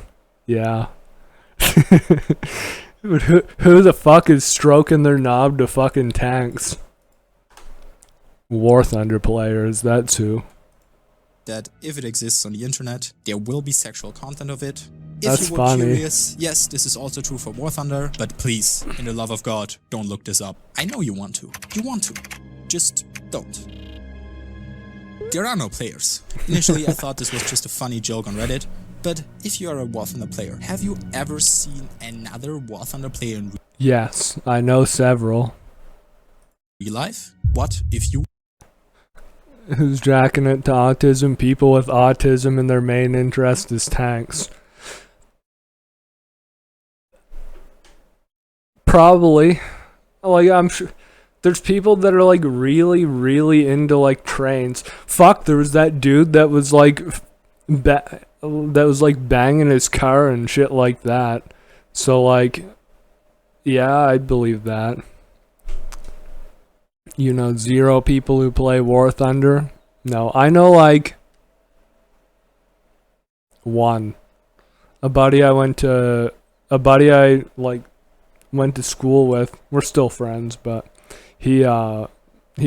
Yeah. Who the fuck is stroking their knob to fucking tanks? War Thunder players, that's who. that if it exists on the internet, there will be sexual content of it. If That's you were funny. curious, yes, this is also true for War Thunder, but please, in the love of God, don't look this up. I know you want to. You want to. Just don't. There are no players. Initially, I thought this was just a funny joke on Reddit, but if you are a War Thunder player, have you ever seen another War Thunder player in Yes, I know several. real life? What if you Who's jacking it to autism? People with autism and their main interest is tanks. Probably. Like, I'm sure there's people that are like really, really into like trains. Fuck, there was that dude that was like banging his car and shit like that. So like, yeah, I believe that. You know, zero people who play War Thunder? No, I know like one. A buddy I went to school with. We're still friends, but He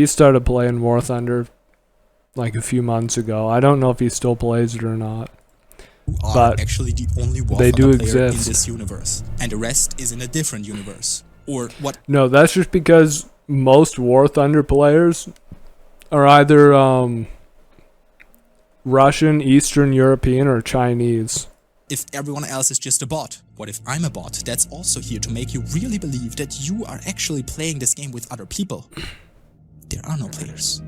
started playing War Thunder like a few months ago. I don't know if he still plays it or not. Are But actually the only War they Thunder do player exist. in this universe, and the rest is in a different universe. Or what? No, that's just because most War Thunder players are either Russian, Eastern European, or Chinese. If everyone else is just a bot? What if I'm a bot that's also here to make you really believe that you are actually playing this game with other people? There are no players.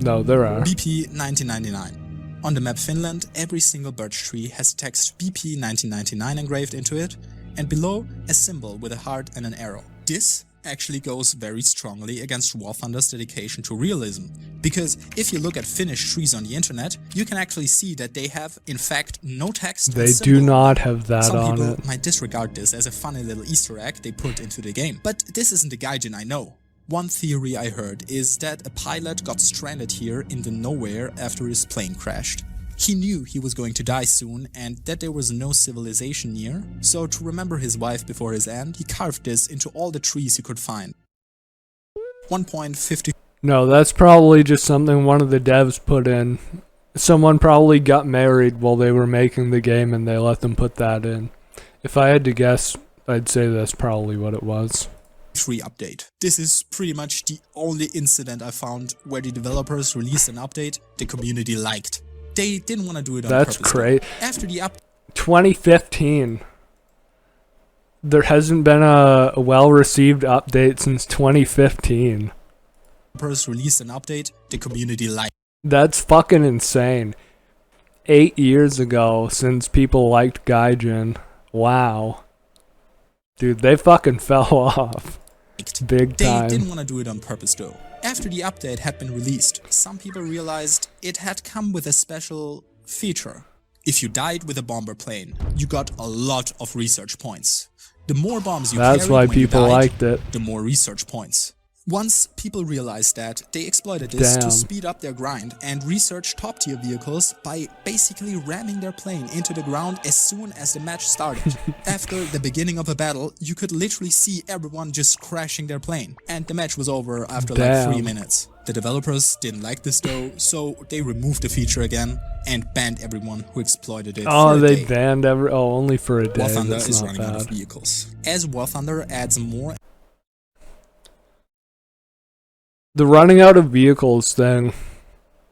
No, there are. BP 1999. On the map Finland, every single birch tree has text BP 1999 engraved into it, and below a symbol with a heart and an arrow. This actually goes very strongly against War Thunder's dedication to realism, because if you look at Finnish trees on the internet, you can actually see that they have, in fact, no text. They do not have that Some on people it. might disregard this as a funny little Easter egg they put into the game, but this isn't the gaijin I know. One theory I heard is that a pilot got stranded here in the nowhere after his plane crashed. He knew he was going to die soon and that there was no civilization near, so to remember his wife before his end, he carved this into all the trees he could find. 1.50. No, that's probably just something one of the devs put in. Someone probably got married while they were making the game and they let them put that in. If I had to guess, I'd say that's probably what it was. Free update. This is pretty much the only incident I found where the developers released an update the community liked. They didn't want to do it on That's purpose. great. After the 2015. There hasn't been a well-received update since 2015. developers released an update the community liked. That's fucking insane. 8 years ago since people liked Gaijin. Wow. Dude, they fucking fell off. Big They time. didn't want to do it on purpose though. After the update had been released, some people realized it had come with a special feature. If you died with a bomber plane, you got a lot of research points. The more bombs you That's carried why when you people died, liked it. the more research points. Once people realized that, they exploited this Damn. to speed up their grind and research top-tier vehicles by basically ramming their plane into the ground as soon as the match started. After the beginning of a battle, you could literally see everyone just crashing their plane, and the match was over after like 3 Damn. minutes. The developers didn't like this though, so they removed the feature again and banned everyone who exploited it Oh, for a they day. banned only for a day. War Thunder That's is not running out of bad. vehicles. As War Thunder adds more The running out of vehicles thing,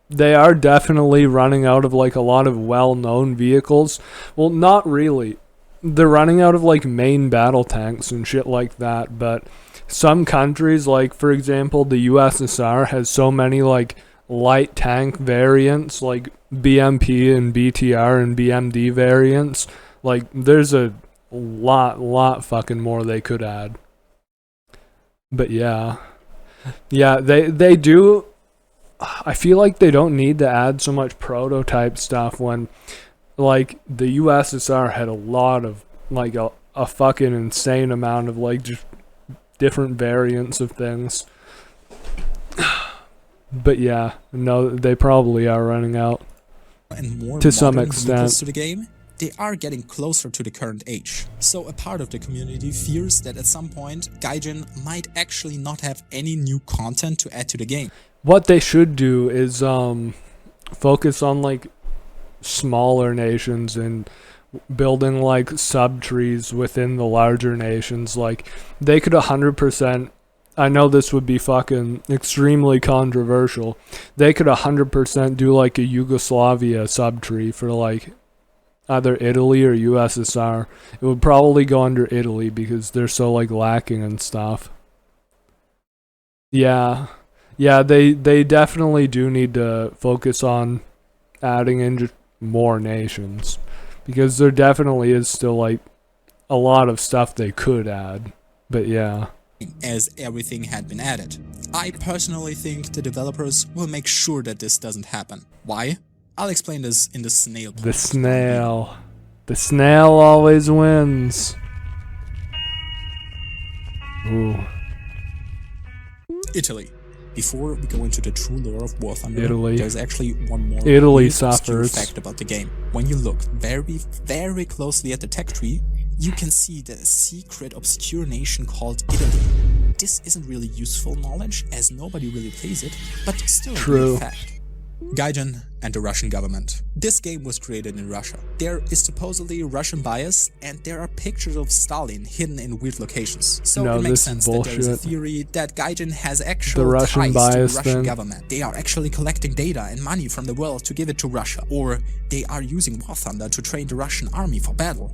they are definitely running out of like a lot of well-known vehicles. Well, not really. They're running out of like main battle tanks and shit like that, but some countries, like for example the USSR, has so many like light tank variants, like BMP and BTR and BMD variants. Like there's a lot fucking more they could add. But yeah, they do. I feel like they don't need to add so much prototype stuff when, like, the USSR had a lot of, like, a fucking insane amount of, like, just different variants of things. But yeah, no, they probably are running out. and more To some modern extent. vehicles to the game, they are getting closer to the current age. So a part of the community fears that at some point, Gaijin might actually not have any new content to add to the game. What they should do is focus on like smaller nations and building like sub-trees within the larger nations. Like they could 100%, I know this would be fucking extremely controversial, they could 100% do like a Yugoslavia sub-tree for like either Italy or USSR. It would probably go under Italy because they're so like lacking and stuff. Yeah, they definitely do need to focus on adding in just more nations, because there definitely is still like a lot of stuff they could add. But yeah, As everything had been added. I personally think the developers will make sure that this doesn't happen. Why? I'll explain this in the Snail point. the snail always wins. Ooh, Italy. Before we go into the true lore of War Thunder, Italy. there's actually one more Italy really obscure suffers. fact about the game. When you look very, very closely at the tech tree, you can see the secret obscure nation called Italy. This isn't really useful knowledge, as nobody really plays it, but still a True. real fact. Gaijin and the Russian government. This game was created in Russia. There is supposedly Russian bias, and there are pictures of Stalin hidden in weird locations. So No, it makes this is sense that there is a bullshit. theory that Gaijin has actual Russian ties to bias the Russian thing. government. They are actually collecting data and money from the world to give it to Russia, or they are using War Thunder to train the Russian army for battle.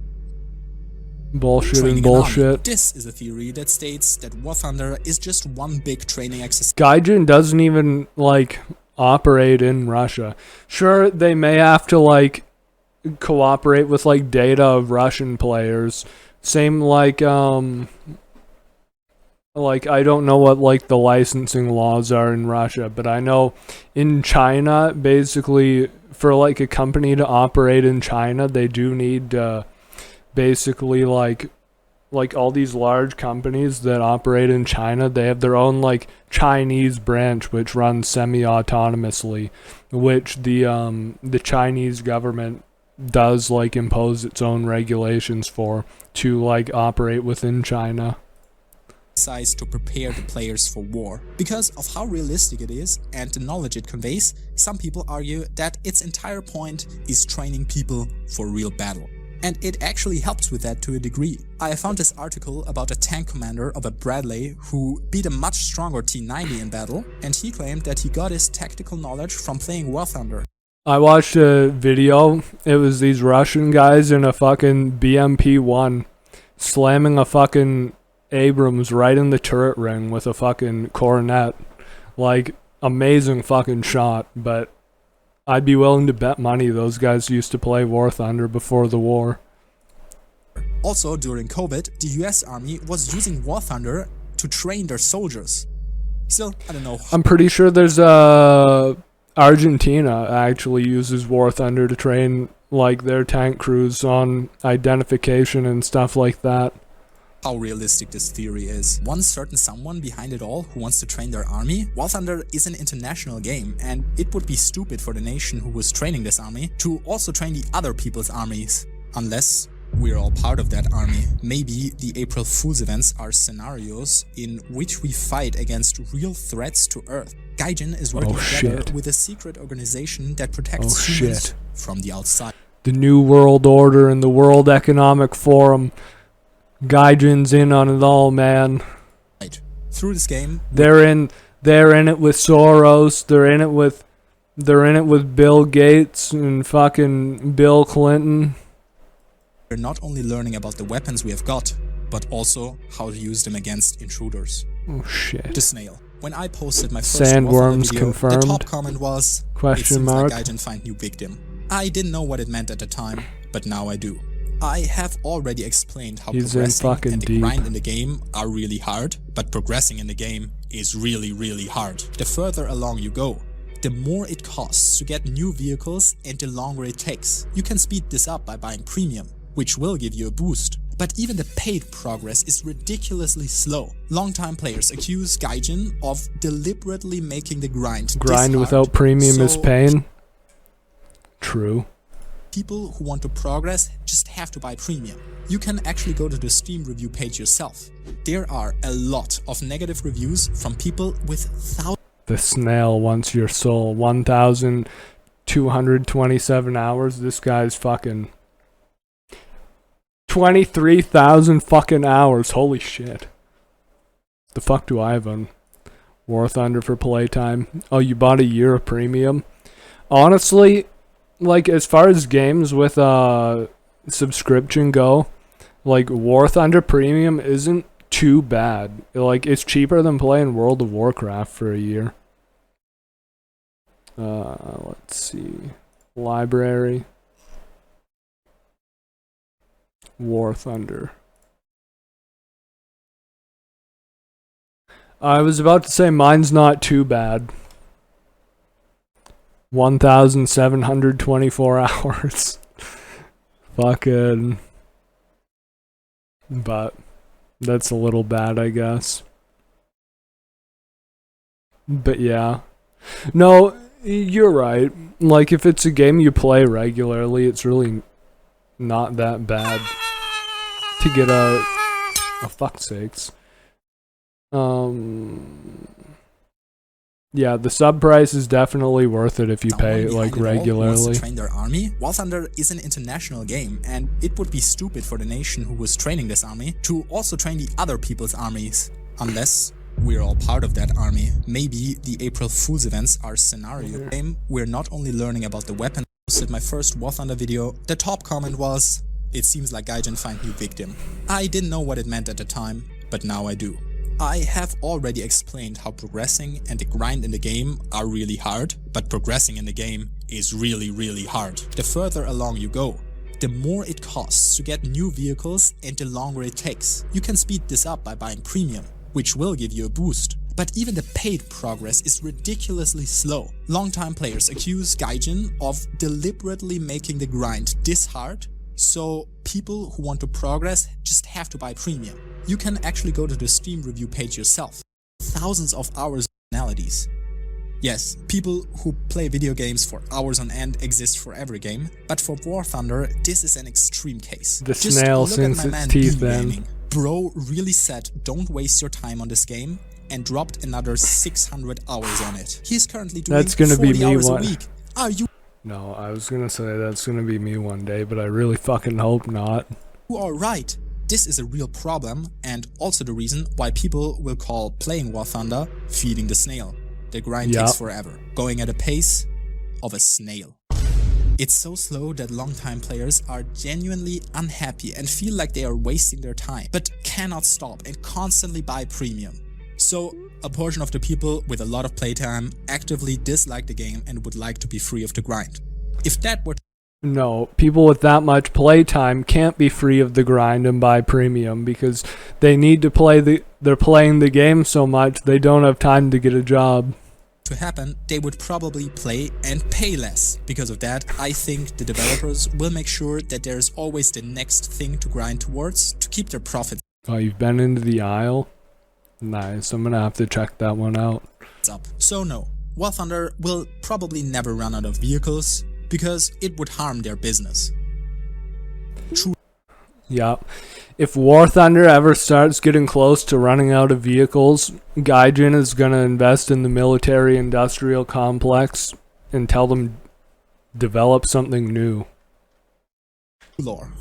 Bullshit Training and an army. bullshit. This is a theory that states that War Thunder is just one big training exercise. Gaijin doesn't even, like, operate in Russia. Sure, they may have to, like, cooperate with, like, data of Russian players. Same, like, I don't know what, like, the licensing laws are in Russia, but I know in China, basically, for, like, a company to operate in China, they do need, basically, like all these large companies that operate in China, they have their own, like, Chinese branch which runs semi-autonomously, which the Chinese government does, like, impose its own regulations for to, like, operate within China. To prepare the players for war. Because of how realistic it is and the knowledge it conveys, some people argue that its entire point is training people for real battle. And it actually helps with that to a degree. I found this article about a tank commander of a Bradley who beat a much stronger T-90 in battle, and he claimed that he got his tactical knowledge from playing War Thunder. I watched a video. It was these Russian guys in a fucking BMP-1 slamming a fucking Abrams right in the turret ring with a fucking cornet. Like, amazing fucking shot, but I'd be willing to bet money those guys used to play War Thunder before the war. Also, during COVID, the US Army was using War Thunder to train their soldiers. Still, I don't know. I'm pretty sure there's Argentina actually uses War Thunder to train, like, their tank crews on identification and stuff like that. How realistic this theory is. One certain someone behind it all who wants to train their army. War Thunder is an international game, and it would be stupid for the nation who was training this army to also train the other people's armies. Unless we're all part of that army. Maybe the April Fool's events are scenarios in which we fight against real threats to Earth. Gaijin is working together with a secret organization that protects humans from the outside. The New World Order and the World Economic Forum. Gaijin's in on it all, man. Through this game, they're in it with Soros. They're in it with Bill Gates and fucking Bill Clinton. We're not only learning about the weapons we have got, but also how to use them against intruders. Oh shit. The Snail. When I posted my first Sandworms video, confirmed. the top comment was, Question "It seems mark. like Gaijin find new victim." I didn't know what it meant at the time, but now I do. I have already explained how progressing and the grind in the game are really hard, but progressing in the game is really, really hard. The further along you go, the more it costs to get new vehicles and the longer it takes. You can speed this up by buying premium, which will give you a boost. But even the paid progress is ridiculously slow. Longtime players accuse Gaijin of deliberately making the grind without premium is pain. True. People who want to progress just have to buy premium. You can actually go to the Steam review page yourself. There are a lot of negative reviews from people with thousands. The Snail wants your soul. 1,227 hours. This guy's fucking 23,000 fucking hours. Holy shit. The fuck do I have on War Thunder for playtime? Oh, you bought a year of premium? Honestly, like, as far as games with subscription go, like, War Thunder Premium isn't too bad. Like, it's cheaper than playing World of Warcraft for a year. Let's see. Library. War Thunder. I was about to say mine's not too bad. 1,724 hours. Fucking. But that's a little bad, I guess. But yeah. No, you're right. Like, if it's a game you play regularly, it's really not that bad to get a... Oh, fuck's sakes. Yeah, the sub price is definitely worth it if you pay like regularly. Wants to train their army. War Thunder is an international game, and it would be stupid for the nation who was training this army to also train the other people's armies, unless we're all part of that army. Maybe the April Fool's events are scenario game. We're not only learning about the weapon. I posted my first War Thunder video. The top comment was, "It seems like Gaijin find new victim." I didn't know what it meant at the time, but now I do. I have already explained how progressing and the grind in the game are really hard, but progressing in the game is really, really hard. The further along you go, the more it costs to get new vehicles and the longer it takes. You can speed this up by buying premium, which will give you a boost. But even the paid progress is ridiculously slow. Longtime players accuse Gaijin of deliberately making the grind this hard, so people who want to progress just have to buy premium. You can actually go to the Steam review page yourself. Thousands of hours of functionalities. Yes, people who play video games for hours on end exist for every game, but for War Thunder, this is an extreme case. The Snail sinks its teeth in. Bro really said don't waste your time on this game and dropped another 600 hours on it. He's currently doing 40 hours a week. Are you No, I was gonna say that's gonna be me one day, but I really fucking hope not. alright? This is a real problem, and also the reason why people will call playing War Thunder feeding the snail. The grind takes forever, going at a pace of a snail. It's so slow that longtime players are genuinely unhappy and feel like they are wasting their time, but cannot stop and constantly buy premium. So, a portion of the people with a lot of playtime actively dislike the game and would like to be free of the grind. If that were No, people with that much playtime can't be free of the grind and buy premium because they need to they're playing the game so much they don't have time to get a job. to happen, they would probably play and pay less. Because of that, I think the developers will make sure that there's always the next thing to grind towards to keep their profits Oh, you've been into the aisle? Nice, I'm gonna have to check that one out. up. So no, War Thunder will probably never run out of vehicles, because it would harm their business. Yeah. If War Thunder ever starts getting close to running out of vehicles, Gaijin is gonna invest in the military-industrial complex and tell them develop something new. Lore.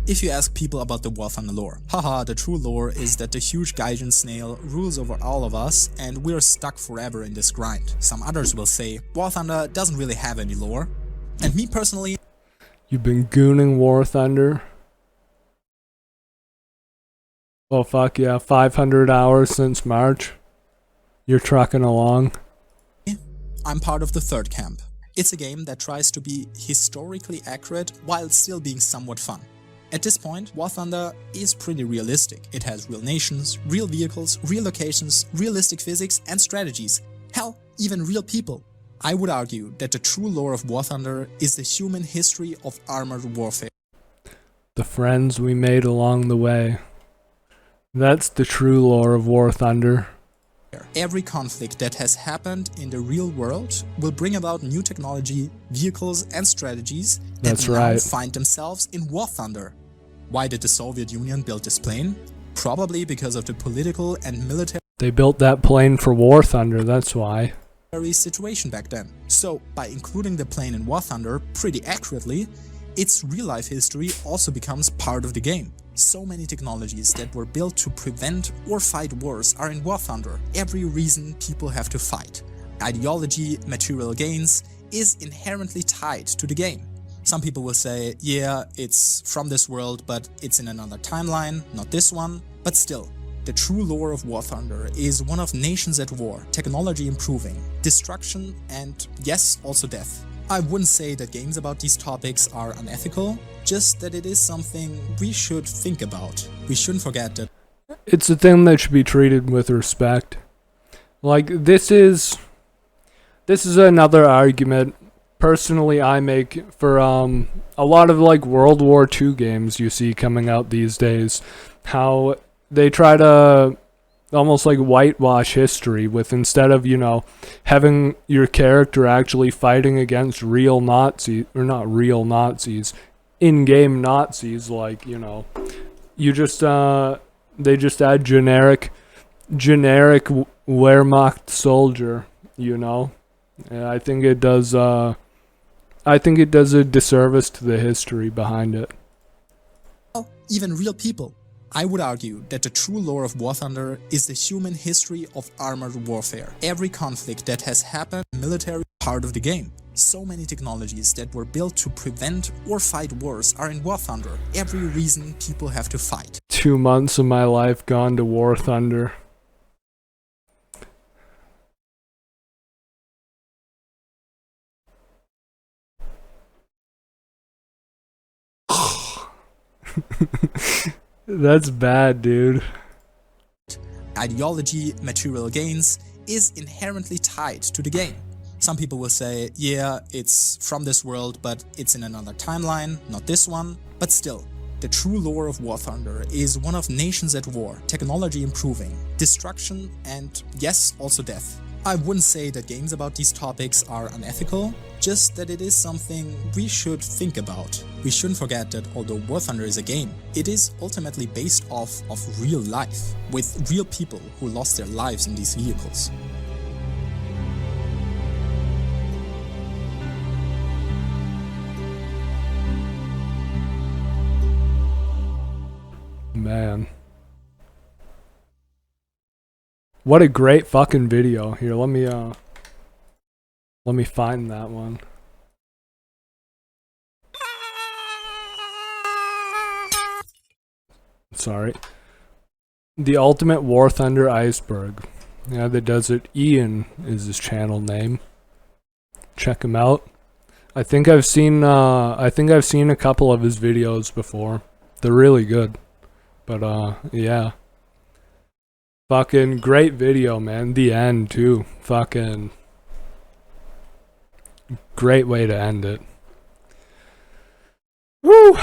If you ask people about the War Thunder lore, haha, the true lore is that the huge Gaijin snail rules over all of us and we're stuck forever in this grind. Some others will say War Thunder doesn't really have any lore. And me personally, You've been gooning War Thunder? Oh fuck yeah, 500 hours since March. You're trucking along. I'm part of the third camp. It's a game that tries to be historically accurate while still being somewhat fun. At this point, War Thunder is pretty realistic. It has real nations, real vehicles, real locations, realistic physics and strategies. Hell, even real people. I would argue that the true lore of War Thunder is the human history of armored warfare. The friends we made along the way. That's the true lore of War Thunder. Every conflict that has happened in the real world will bring about new technology, vehicles and strategies that now find themselves in War Thunder. Why did the Soviet Union build this plane? Probably because of the political and military They built that plane for War Thunder, that's why. situation back then. So, by including the plane in War Thunder pretty accurately, its real-life history also becomes part of the game. So many technologies that were built to prevent or fight wars are in War Thunder. Every reason people have to fight, ideology, material gains, is inherently tied to the game. Some people will say, yeah, it's from this world, but it's in another timeline, not this one. But still, the true lore of War Thunder is one of nations at war, technology improving, destruction, and yes, also death. I wouldn't say that games about these topics are unethical, just that it is something we should think about. We shouldn't forget that It's a thing that should be treated with respect. Like, this is another argument personally I make for a lot of like World War II games you see coming out these days. How they try to almost like whitewash history with, instead of, you know, having your character actually fighting against real Nazis, or not real Nazis, in-game Nazis, like, you know, you just they just add generic generic Wehrmacht soldier, you know. And I think it does a disservice to the history behind it. Even real people. I would argue that the true lore of War Thunder is the human history of armored warfare. Every conflict that has happened, military part of the game. So many technologies that were built to prevent or fight wars are in War Thunder. Every reason people have to fight. 2 months of my life gone to War Thunder. That's bad, dude. Ideology, material gains, is inherently tied to the game. Some people will say, yeah, it's from this world, but it's in another timeline, not this one. But still, the true lore of War Thunder is one of nations at war, technology improving, destruction, and yes, also death. I wouldn't say that games about these topics are unethical, just that it is something we should think about. We shouldn't forget that although War Thunder is a game, it is ultimately based off of real life, with real people who lost their lives in these vehicles. Man. What a great fucking video. Here, let me find that one. Sorry. The Ultimate War Thunder Iceberg. Yeah, that does it. Ian is his channel name. Check him out. I think I've seen a couple of his videos before. They're really good. But yeah. Fucking great video, man. The end too. Fucking great way to end it. Woo!